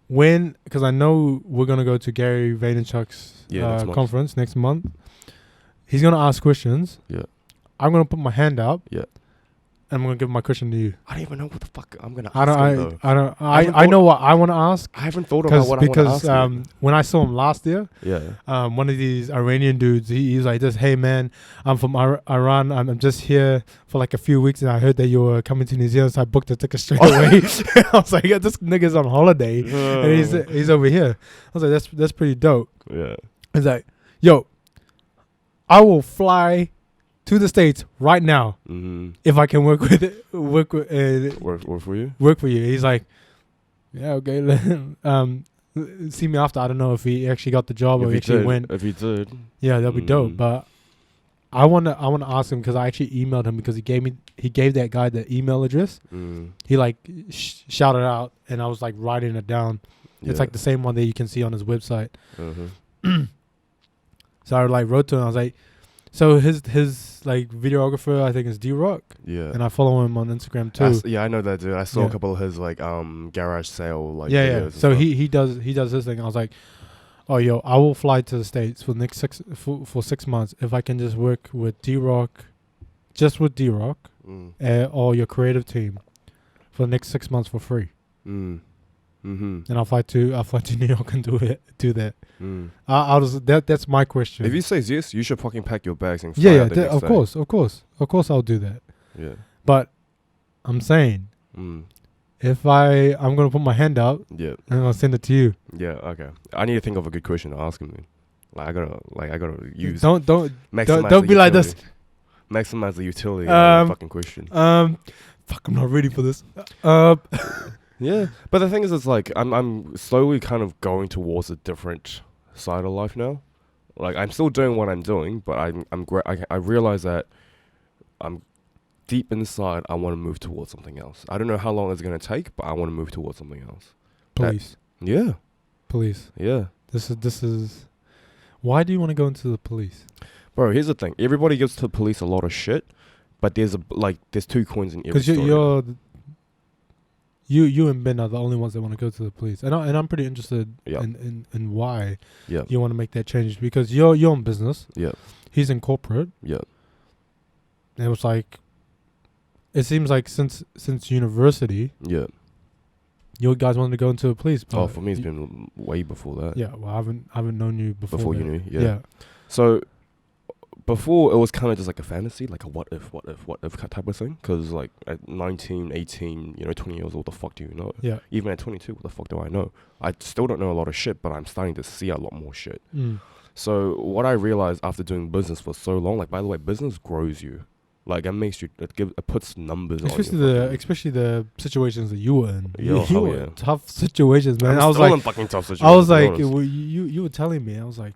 Because I know we're going to go to Gary Vaynerchuk's conference next month. He's going to ask questions. Yeah. I'm going to put my hand up. Yeah. And I'm going to give my question to you. I don't even know what the fuck I'm going to ask I know what I want to ask. I haven't thought about what I want to ask. Because when I saw him last year, one of these Iranian dudes, he's like this, hey man, I'm from Iran. I'm just here for like a few weeks and I heard that you were coming to New Zealand, so I booked a ticket straight away. I was like, yeah, this nigga's on holiday and he's over here. I was like, that's pretty dope. Yeah. He's like, yo, I will fly to the States right now if I can work for you. He's like, yeah, okay. See me after. I don't know if he actually got the job or actually went. If he did, yeah, that'd be dope. But I wanna ask him because I actually emailed him because he gave that guy the email address. He like shouted out and I was like writing it down. It's like the same one that you can see on his website. So I like wrote to him. I was like, so his like videographer, I think is D-Rock. Yeah. And I follow him on Instagram too. I know that dude. I saw a couple of his like garage sale like videos. And so stuff. he does his thing. I was like, oh yo, I will fly to the States for the next 6 months if I can just work with D-Rock, or your creative team for the next 6 months for free. And I'll fly to New York and do that. That's my question. If he says yes, you should fucking pack your bags and fly out the next day. Of course I'll do that. Yeah. But I'm saying, if I'm gonna put my hand out, and I'll send it to you. Yeah. Okay. I need to think of a good question to ask him. Then. I gotta use. Don't be like this. Maximize the utility of the fucking question. Fuck, I'm not ready for this. Yeah, but the thing is, it's like I'm slowly kind of going towards a different side of life now. Like I'm still doing what I'm doing, but I realize that I'm deep inside. I want to move towards something else. I don't know how long it's gonna take, but I want to move towards something else. Police. Police. Yeah. This is. Why do you want to go into the police? Bro, here's the thing. Everybody gives to the police a lot of shit, but there's two coins in every story. Because You and Ben are the only ones that want to go to the police, and I'm pretty interested in why you want to make that change, because you're in business. Yeah, he's in corporate. Yeah, and it was like, it seems like since university. Yeah, you guys wanted to go into the police. Oh, for me, it's been way before that. Yeah, well, I haven't known you before. Before uni, yeah. So. Before, it was kind of just like a fantasy, like a what if type of thing. Because like at 19, 18, 20 years old, what the fuck do you know? Yeah. Even at 22, what the fuck do I know? I still don't know a lot of shit, but I'm starting to see a lot more shit. So what I realized after doing business for so long, like by the way, business grows you. Like it puts numbers especially on you. especially the situations that you were in. Yo, you hell were yeah. in tough situations, man. I'm I was still like, in fucking tough situations. I was like, to be honest. you were telling me. I was like,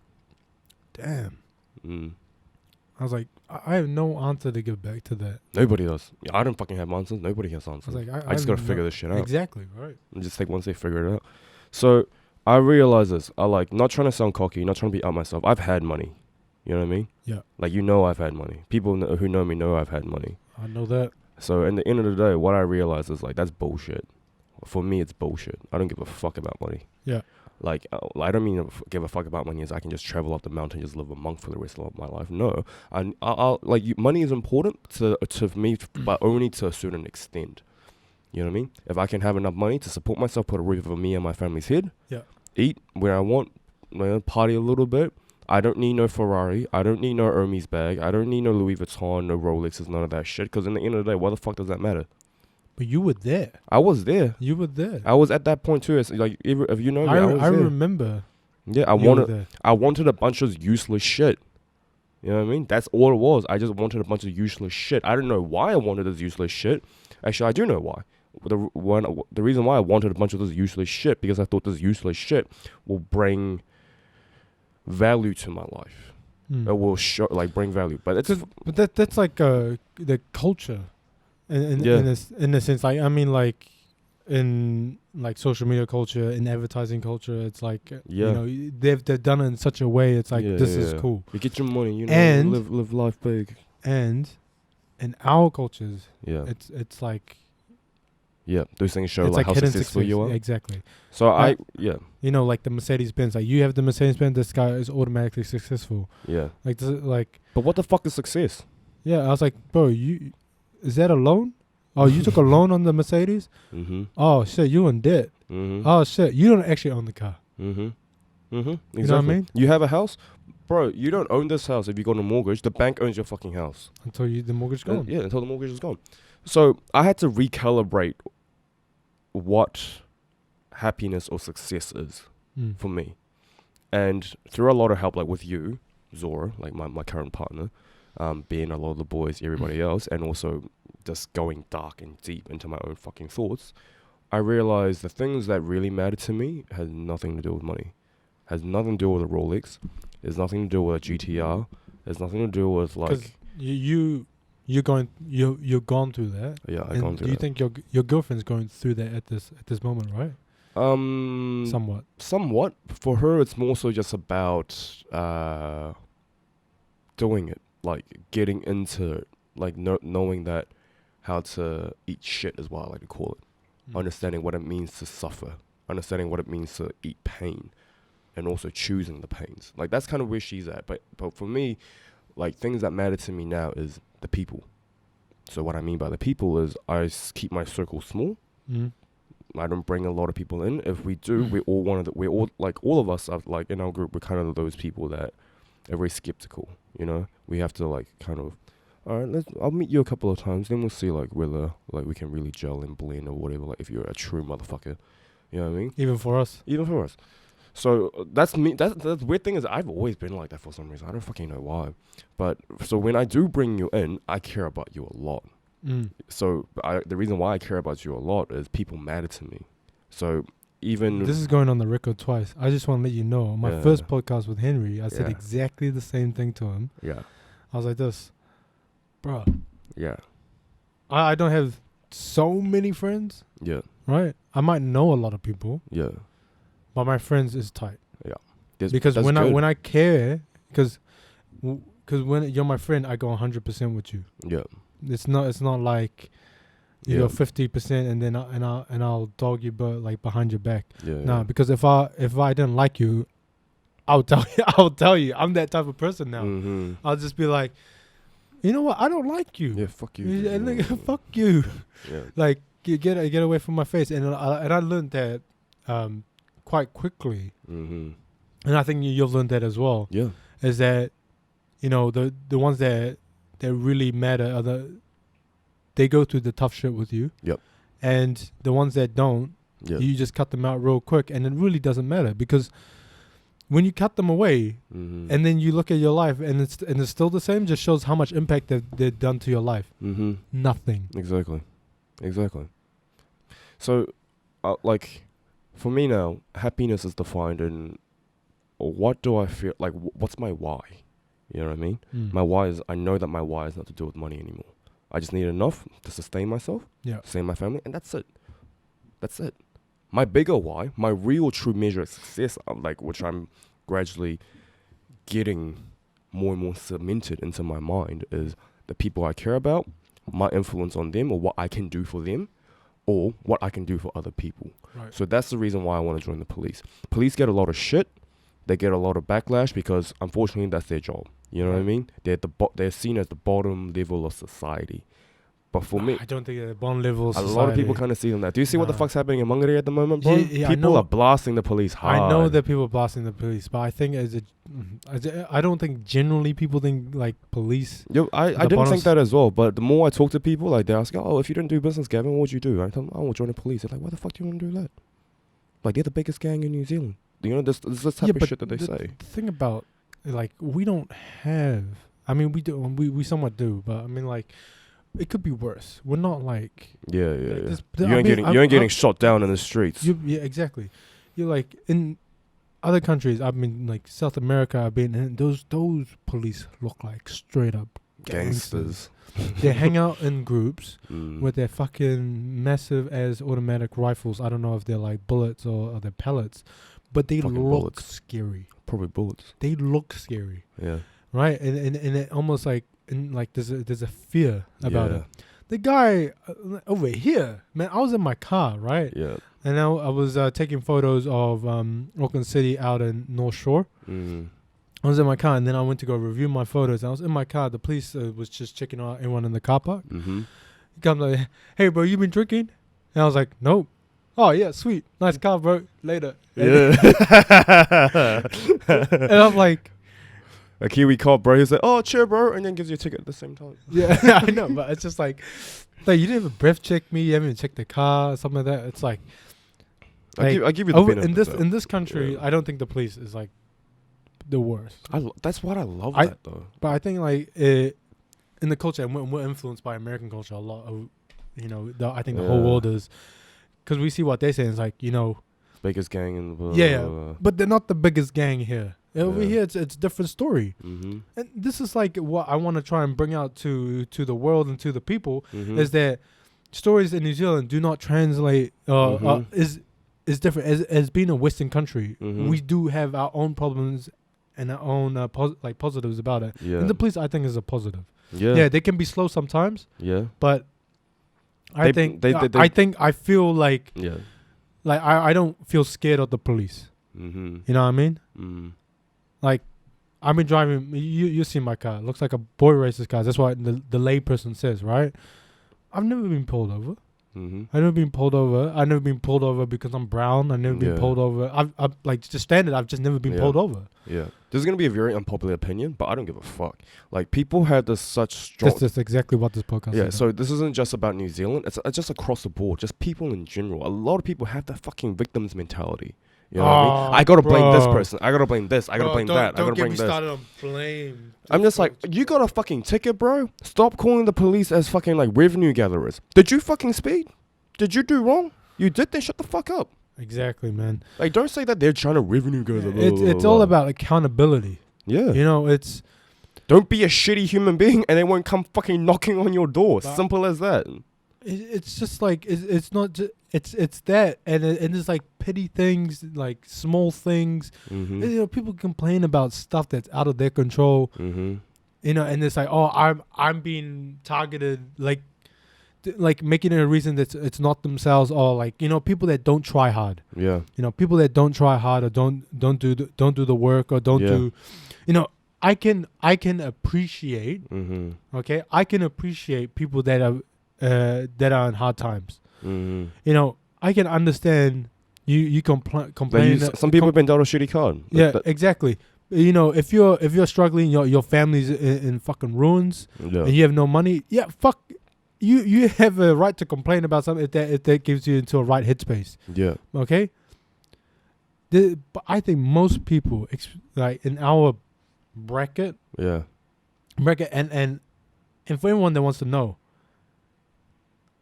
damn. I was like, I have no answer to give back to that. Nobody does. Yeah, I don't fucking have answers. Nobody has I answers. was like, I just gotta figure this shit out. Exactly, right. And just take one step, figure it out. So I realize this. I like not trying to sound cocky, not trying to be out myself. I've had money. You know what I mean? Yeah. Like I've had money. People who know me know I've had money. I know that. So in the end of the day, what I realize is like that's bullshit. For me, it's bullshit. I don't give a fuck about money. Yeah. Like I don't mean give a fuck about money as I can just travel up the mountain, just live a monk for the rest of my life. No, I'll like money is important to me, but only to a certain extent. You know what I mean? If I can have enough money to support myself, put a roof over me and my family's head, yeah, eat where I want, party a little bit. I don't need no Ferrari. I don't need no Hermes bag. I don't need no Louis Vuitton, no Rolexes, none of that shit. Because in the end of the day, why the fuck does that matter? But you were there. I was there. You were there. I was at that point too. It's like if you know me, I was I there. remember. Yeah, I wanted a bunch of useless shit. You know what I mean? That's all it was. I just wanted a bunch of useless shit. I don't know why I wanted this useless shit. Actually, I do know why. The reason why I wanted a bunch of this useless shit because I thought this useless shit will bring value to my life. It will bring value. But that's like the culture, in a sense. Like I mean, like in like social media culture, in advertising culture, it's like you know they've done it in such a way. It's like this is cool. You get your money, you know, and live life big. And in our cultures, it's like. Yeah, those things show it's like how successful you are. Exactly. So you know, like the Mercedes Benz. Like you have the Mercedes Benz, this guy is automatically successful. Yeah. Like. But what the fuck is success? Yeah, I was like, bro, is that a loan? Oh, you took a loan on the Mercedes? Mm-hmm. Oh shit, you in debt. Mm-hmm. Oh shit, you don't actually own the car. Mm-hmm. Mm-hmm. Exactly. You know what I mean? You have a house, bro. You don't own this house if you got a mortgage. The bank owns your fucking house until the mortgage is gone. Yeah, until the mortgage is gone. So I had to recalibrate what happiness or success is for me, and through a lot of help, like with you, Zora, like my current partner, being a lot of the boys, everybody else, and also just going dark and deep into my own fucking thoughts, I realized the things that really matter to me has nothing to do with money, has nothing to do with a Rolex, has nothing to do with a GTR, has nothing to do with like you're gone through that. Yeah, I've gone through that. Do you think your girlfriend's going through that at this moment, right? Somewhat. For her, it's more so just about doing it, like getting into it, like knowing that how to eat shit is what I like to call it. Understanding what it means to suffer, understanding what it means to eat pain, and also choosing the pains. Like that's kind of where she's at. But for me, like things that matter to me now is the people. So what I mean by the people is I keep my circle small. I don't bring a lot of people in. If we do, we're all like all of us are like in our group. We're kind of those people that are very skeptical. You know, we have to like kind of, all right, I'll meet you a couple of times, then we'll see like whether like we can really gel and blend or whatever. Like if you're a true motherfucker, you know what I mean? Even for us. So that's me. That's the weird thing is I've always been like that for some reason. I don't fucking know why. But so when I do bring you in, I care about you a lot. So the reason why I care about you a lot is people matter to me. So even this is going on the record twice. I just want to let you know. My first podcast with Henry, I said exactly the same thing to him. Yeah. I was like this, bro. Yeah. I don't have so many friends. Yeah. Right. I might know a lot of people. Yeah. But my friends is tight. Yeah. Because when I care, because when you're my friend, I go 100% with you. Yeah. It's not like you go 50% and then I'll dog you but like behind your back. Nah, because if I didn't like you, I'll tell you. I'm that type of person now. I'll just be like, you know what? I don't like you. Yeah, fuck you. Fuck you. Yeah. Like get away from my face. And I learned that quite quickly. And I think you've learned that as well. Yeah. Is that, you know, the ones that really matter are they go through the tough shit with you. Yep. And the ones that don't, you just cut them out real quick, and it really doesn't matter because when you cut them away, Mm-hmm. and then you look at your life, and it's still the same, just shows how much impact they've done to your life. Mm-hmm. Nothing. Exactly. So, like, for me now, happiness is defined in what do I feel like? What's my why? You know what I mean? My why is I know that my why is not to do with money anymore. I just need enough to sustain myself, sustain my family, and that's it. That's it. My bigger why, my real true measure of success, like which I'm gradually getting more and more cemented into my mind, is the people I care about, my influence on them, or what I can do for them, or what I can do for other people. Right. So that's the reason why I want to join the police. Police get a lot of shit. They get a lot of backlash because, unfortunately, that's their job. You know what I mean? They're seen as the bottom level of society. But for me, I don't think at the bottom level of a society. lot of people kind of see them that. Do you see what the fuck's happening in Mangere at the moment, bro? Yeah, People are blasting the police hard. I know that people are blasting the police, but I think I don't think generally people think like police. I didn't think that as well, but the more I talk to people, like they ask, oh, if you didn't do business, Gavin, what would you do? I tell them, I will join the police. They're like, why the fuck do you want to do that? Like, they're the biggest gang in New Zealand. You know, this type of shit that they say. The thing about, like, we don't have, I mean, we somewhat do, but I mean, like, it could be worse. We're not like... Yeah. You ain't getting shot down in the streets. Yeah, exactly. You're like, in other countries, I've been, like, South America, I've been in, those police look like straight up gangsters. They hang out in groups with their fucking massive as automatic rifles. I don't know if they're like bullets or they're pellets, but they fucking look bullets. scary. Probably bullets. They look scary. Yeah. Right? And it almost like, there's a fear about it. The guy over here, man, I was in my car, right? Yeah. And I was taking photos of Auckland City out in North Shore. I was in my car, and then I went to go review my photos. I was in my car. The police was just checking out everyone in the car park. He comes like, hey, bro, you been drinking? And I was like, nope. Oh, yeah, sweet. Nice car, bro. Later. Yeah. And I'm like... A Kiwi cop, bro. He's like, oh, cheer, bro. And then gives you a ticket at the same time. Yeah, I know. But it's just like you didn't even breath check me. You haven't even checked the car or something like that. It's like... I give you the benefit. In this country, I don't think the police is like the worst. That's what I love that though. But I think like in the culture, and we're influenced by American culture a lot. I think the whole world is, because we see what they say. It's like, biggest gang in the world. But they're not the biggest gang here. Over here, it's a different story. And this is like what I want to try and bring out to the world and to the people is that stories in New Zealand do not translate. Is different as being a Western country. We do have our own problems and our own positives about it. And the police, I think, is a positive. Yeah, they can be slow sometimes. Yeah, but I feel like I don't feel scared of the police. You know what I mean? Like, I've been driving. You see my car. It looks like a boy racer's car. That's what the lay person says, right? I've never been pulled over. I've never been pulled over. I've never been pulled over because I'm brown. I've never been pulled over. I've like just standard. I've just never been pulled over. Yeah, this is gonna be a very unpopular opinion, but I don't give a fuck. Like, people have this such strong. That's exactly what this podcast is. Yeah, so this isn't just about New Zealand. It's just across the board. Just people in general. A lot of people have that fucking victims mentality. You know what I mean? I gotta blame this person. I gotta blame this. I gotta blame that. I gotta blame this. Don't get me started on blame. I'm just like, you got a fucking ticket, bro? Stop calling the police as fucking like revenue gatherers. Did you fucking speed? Did you do wrong? You did, then shut the fuck up. Exactly, man. Like, don't say that they're trying to revenue gather. It's all about accountability. Yeah. It's... Don't be a shitty human being and they won't come fucking knocking on your door. Simple as that. It's just like, it's not just... It's that, and it's like petty things, like small things. People complain about stuff that's out of their control. And it's like, oh, I'm being targeted, like making it a reason that it's not themselves, or like people that don't try hard. Yeah. People that don't try hard, or don't do the work, or don't do. I can appreciate. Okay, I can appreciate people that are in hard times. I can understand you complain. Some people have been dealt a shitty card. Yeah, exactly. If you're struggling, your family's in fucking ruins, and you have no money. Yeah, fuck. You have a right to complain about something if that gives you into a right headspace. Yeah. Okay. But I think most people, like in our bracket, Yeah. and for anyone that wants to know,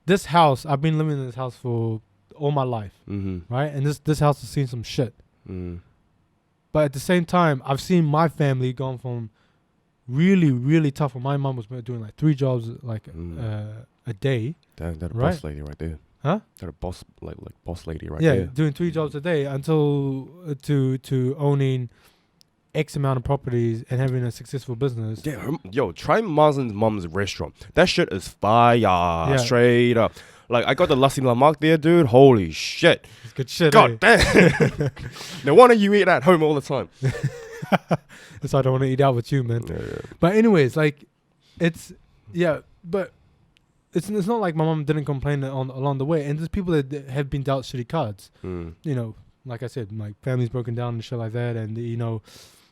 this house, I've been living in this house for all my life, right? And this house has seen some shit. But at the same time, I've seen my family gone from really, really tough. When my mom was doing like 3 jobs like a day. That a right? boss lady right there. Huh? That a boss like boss lady right yeah, there. doing 3 jobs a day until to owning X amount of properties and having a successful business. Yeah, yo, try Marzin's mom's restaurant. That shit is fire, straight up. Like, I got the Lassi Lamak there, dude. Holy shit. It's good shit, God damn. No wonder you eat at home all the time. That's why I don't want to eat out with you, man. Yeah. But anyways, like, but it's not like my mom didn't complain along the way. And there's people that have been dealt shitty cards. You know, like I said, my family's broken down and shit like that. And, you know,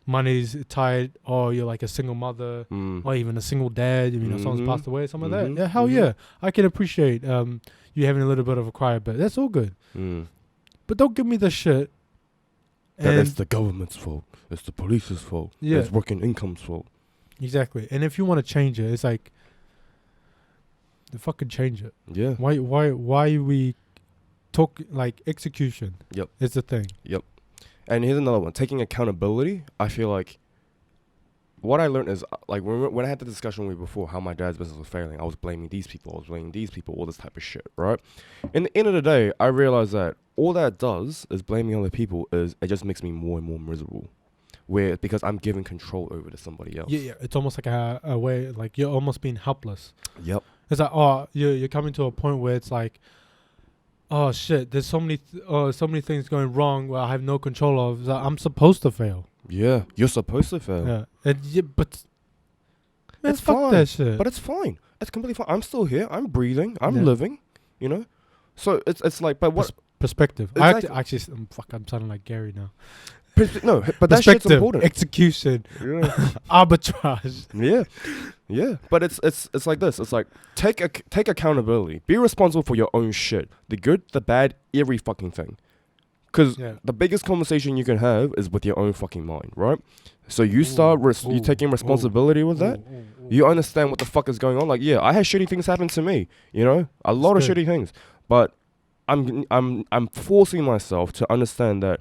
money's tight, or you're like a single mother, or even a single dad. You know, someone's passed away, something like that. Yeah, hell yeah. I can appreciate you having a little bit of a cry, but that's all good. But don't give me the shit. That it's the government's fault. It's the police's fault. Yeah. It's working income's fault. Exactly. And if you want to change it, it's like, fucking change it. Yeah. Why we talk like execution? Yep. Is the thing. Yep. And here's another one. Taking accountability. I feel like what I learned is, like, when I had the discussion with you before, how my dad's business was failing, I was blaming these people, all this type of shit, right? In the end of the day, I realized that all that does is blaming other people is it just makes me more and more miserable. Because I'm giving control over to somebody else. Yeah. It's almost like a way, like you're almost being helpless. Yep. It's like, you're coming to a point where it's like, oh shit, there's so many things going wrong where I have no control of. That I'm supposed to fail. Yeah, you're supposed to fail. Yeah, but man, it's fuck fine. that shit. But it's fine. It's completely fine. I'm still here. I'm breathing. I'm living. You know. So it's like, but what perspective? Exactly. I'm sounding like Gary now. No, but that shit's important. Execution, arbitrage. Yeah. But it's like this. It's like take accountability. Be responsible for your own shit. The good, the bad, every fucking thing. Because the biggest conversation you can have is with your own fucking mind, right? So you start you taking responsibility with that. You understand what the fuck is going on. Like, yeah, I had shitty things happen to me. You know, a lot of shitty things. But I'm forcing myself to understand that.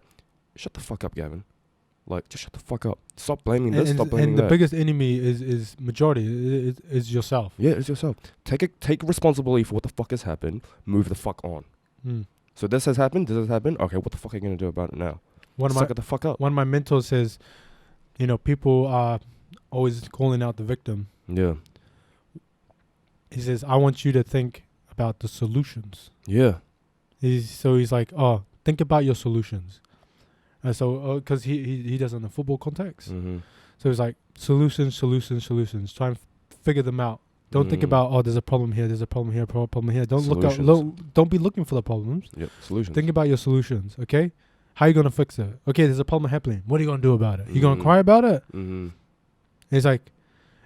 Shut the fuck up, Gavin. Like, just shut the fuck up. Stop blaming this. Stop blaming that. And the biggest enemy is majority. Is yourself. Yeah, it's yourself. Take responsibility for what the fuck has happened. Move the fuck on. So this has happened. Okay, what the fuck are you gonna do about it now? Suck it the fuck up. One of my mentors says, you know, people are always calling out the victim. Yeah. He says, I want you to think about the solutions. Yeah. He's like, think about your solutions. And so, because he does in the football context. So he's like, solutions. Try and figure them out. Don't think about, there's a problem here, problem here. Don't be looking for the problems. Yep, solutions. Think about your solutions, okay? How are you going to fix it? Okay, there's a problem happening. What are you going to do about it? You going to cry about it? It's like,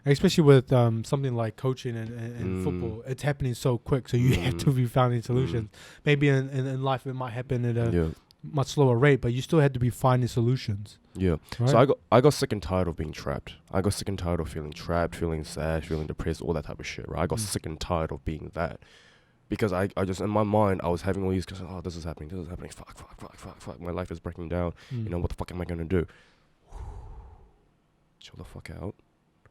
especially with something like coaching and football, it's happening so quick. So you have to be finding solutions. Maybe in life it might happen at a much slower rate, but you still had to be finding solutions. Yeah. Right? So I got sick and tired of being trapped. I got sick and tired of feeling trapped, feeling sad, feeling depressed, all that type of shit, right? I got sick and tired of being that. Because I just, in my mind, I was having all these, this is happening, fuck, my life is breaking down. You know, what the fuck am I going to do? Chill the fuck out.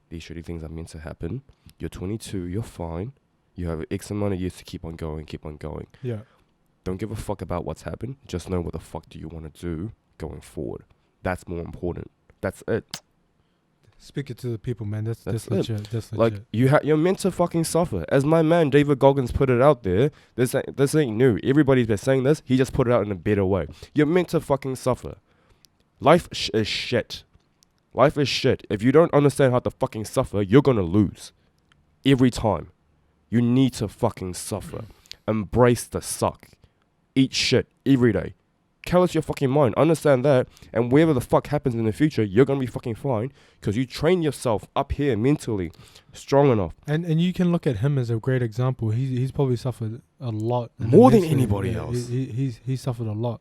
These shitty things are meant to happen. You're 22, you're fine. You have X amount of years to keep on going. Yeah. Don't give a fuck about what's happened. Just know what the fuck do you want to do going forward. That's more important. That's it. Speak it to the people, man. That's legit. That's legit. Like, you're meant to fucking suffer. As my man David Goggins put it out there, this ain't new. Everybody's been saying this. He just put it out in a better way. You're meant to fucking suffer. Life is shit. Life is shit. If you don't understand how to fucking suffer, you're gonna lose. Every time. You need to fucking suffer. Embrace the suck. Eat shit every day. Callous your fucking mind. Understand that. And whatever the fuck happens in the future, you're gonna be fucking fine. Because you train yourself up here mentally strong enough. And you can look at him as a great example. He's probably suffered a lot. More than anybody else. He suffered a lot.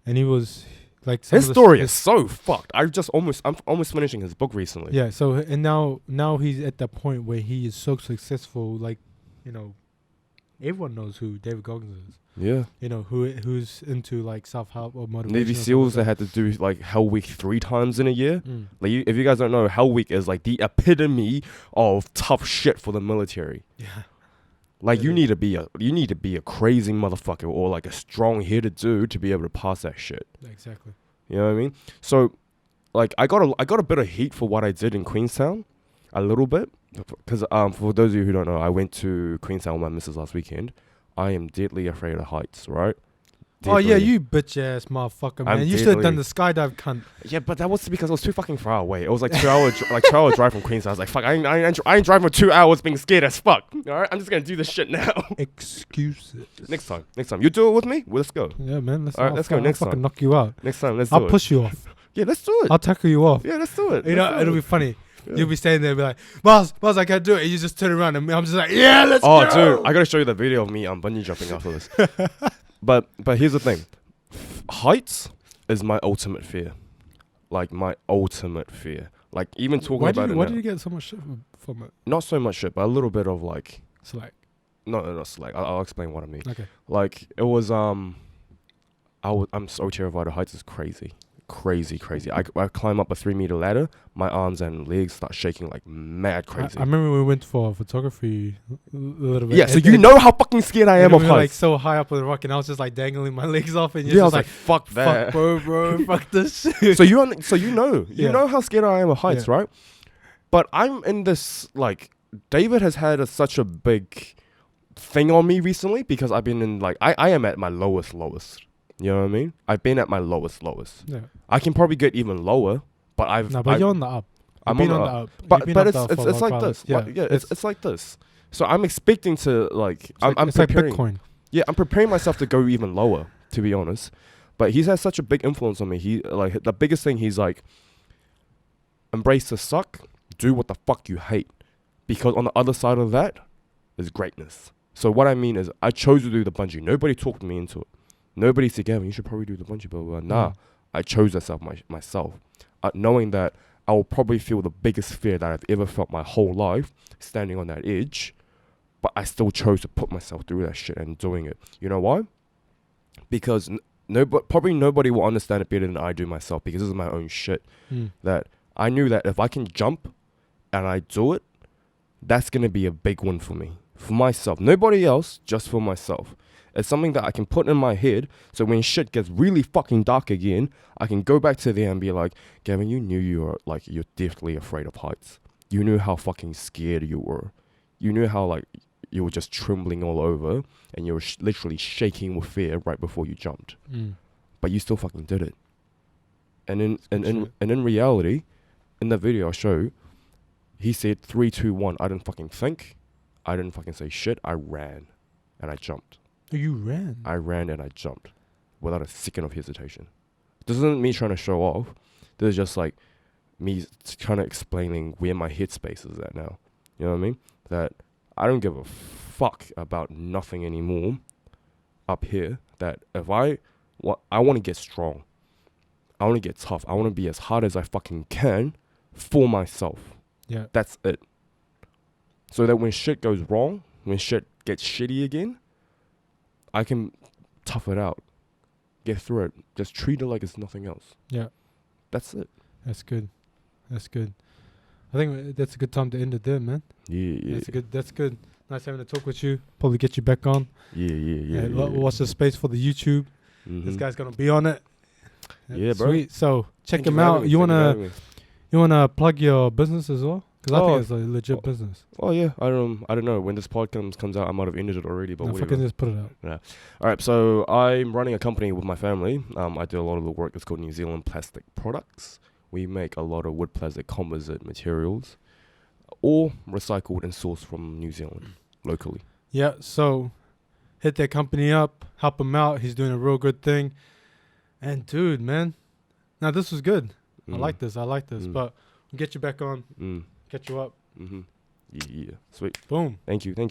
And he was Like some his story is so fucked. I'm almost finishing his book recently. Yeah. So and now he's at the point where he is so successful. Like, you know, everyone knows who David Goggins is. Yeah. You know who's into like self-help or motivation. Navy SEALs that had to do like Hell Week 3 times in a year. Like if you guys don't know, Hell Week is like the epitome of tough shit for the military. Yeah. Like you need to be a crazy motherfucker or like a strong-headed dude to be able to pass that shit. Exactly. You know what I mean? So, like I got a bit of heat for what I did in Queenstown, a little bit, because for those of you who don't know, I went to Queenstown with my missus last weekend. I am deadly afraid of heights, right? Oh yeah, you bitch ass motherfucker, man. You should have done the skydive, cunt. Yeah, but that was because it was too fucking far away. It was like 2 hours, like 2 hour drive from Queenstown. I was like, fuck, I ain't driving for 2 hours being scared as fuck. All right, I'm just gonna do this shit now. Excuses. Next time, you do it with me. Well, let's go. Yeah, man. All right, let's go next time. I'll fucking knock you out. Next time, let's do it. I'll push you off. Yeah, let's do it. I'll tackle you off. Yeah, let's do it. You know, it'll be funny. Yeah. You'll be standing there and be like, Miles, I can't do it. And you just turn around and I'm just like, yeah, let's go. Oh, dude, I gotta show you the video of me bungee jumping after this. But here's the thing. Heights is my ultimate fear. Like, my ultimate fear. Like, even talking about it Why now. did you get so much shit from it? Not so much shit, but a little bit of, like... Slack. No, not slack. I'll explain what I mean. Okay. Like, it was, I'm so terrified of heights. It's crazy. Crazy. I climb up a 3-meter ladder, my arms and legs start shaking like mad crazy. I remember we went for photography a little bit. Yeah, so you know how fucking scared I am of heights. Like so high up on the rock, and I was just like dangling my legs off, and I was like, fuck that, fuck, bro, fuck this shit. So you know how scared I am of heights, right? But I'm in this, like, David has had such a big thing on me recently because I've been in, like, I am at my lowest. You know what I mean? I've been at my lowest. Yeah. I can probably get even lower, but you're on the up. I'm on the up. But it's like this. Yeah, it's like this. So I'm expecting to, like, I'm preparing. Like Bitcoin. Yeah, I'm preparing myself to go even lower, to be honest. But he's had such a big influence on me. He, like, the biggest thing, he's like, embrace the suck, do what the fuck you hate. Because on the other side of that is greatness. So what I mean is, I chose to do the bungee. Nobody talked me into it. Nobody said, Gavin, you should probably do the bungee, blah, blah, blah. Nah, I chose myself. Knowing that I will probably feel the biggest fear that I've ever felt my whole life, standing on that edge, but I still chose to put myself through that shit and doing it. You know why? Because probably nobody will understand it better than I do myself, because this is my own shit. That I knew that if I can jump and I do it, that's going to be a big one for me. For myself. Nobody else, just for myself. It's something that I can put in my head, so when shit gets really fucking dark again, I can go back to there and be like, Gavin, you knew you're deathly afraid of heights. You knew how fucking scared you were. You knew how, like, you were just trembling all over, and you were literally shaking with fear right before you jumped. But you still fucking did it. And in reality, in the video I show, he said 3, 2, 1. I didn't fucking think. I didn't fucking say shit. I ran, and I jumped. You ran? I ran and I jumped without a second of hesitation. This isn't me trying to show off. This is just like me kind of explaining where my headspace is at now. You know what I mean? That I don't give a fuck about nothing anymore up here. That if I want to get strong. I want to get tough. I want to be as hard as I fucking can for myself. Yeah. That's it. So that when shit goes wrong, when shit gets shitty again, I can tough it out, get through it, just treat it like it's nothing else. Yeah. That's it. That's good. I think that's a good time to end it there, man. Yeah. That's good. Nice having a talk with you. Probably get you back on. Yeah. Watch the space for the YouTube. This guy's going to be on it. Yeah, bro. Sweet. So check him out. You wanna plug your business as well? Because I think it's a legit business. Oh yeah, I don't know. When this podcast comes out, I might have ended it already. But fucking just put it out. Yeah. All right. So I'm running a company with my family. I do a lot of the work. It's called New Zealand Plastic Products. We make a lot of wood plastic composite materials, all recycled and sourced from New Zealand locally. Yeah. So hit that company up, help him out. He's doing a real good thing. And dude, man, now this was good. I like this. But we'll get you back on. Catch you up. Yeah. Sweet. Boom. Thank you.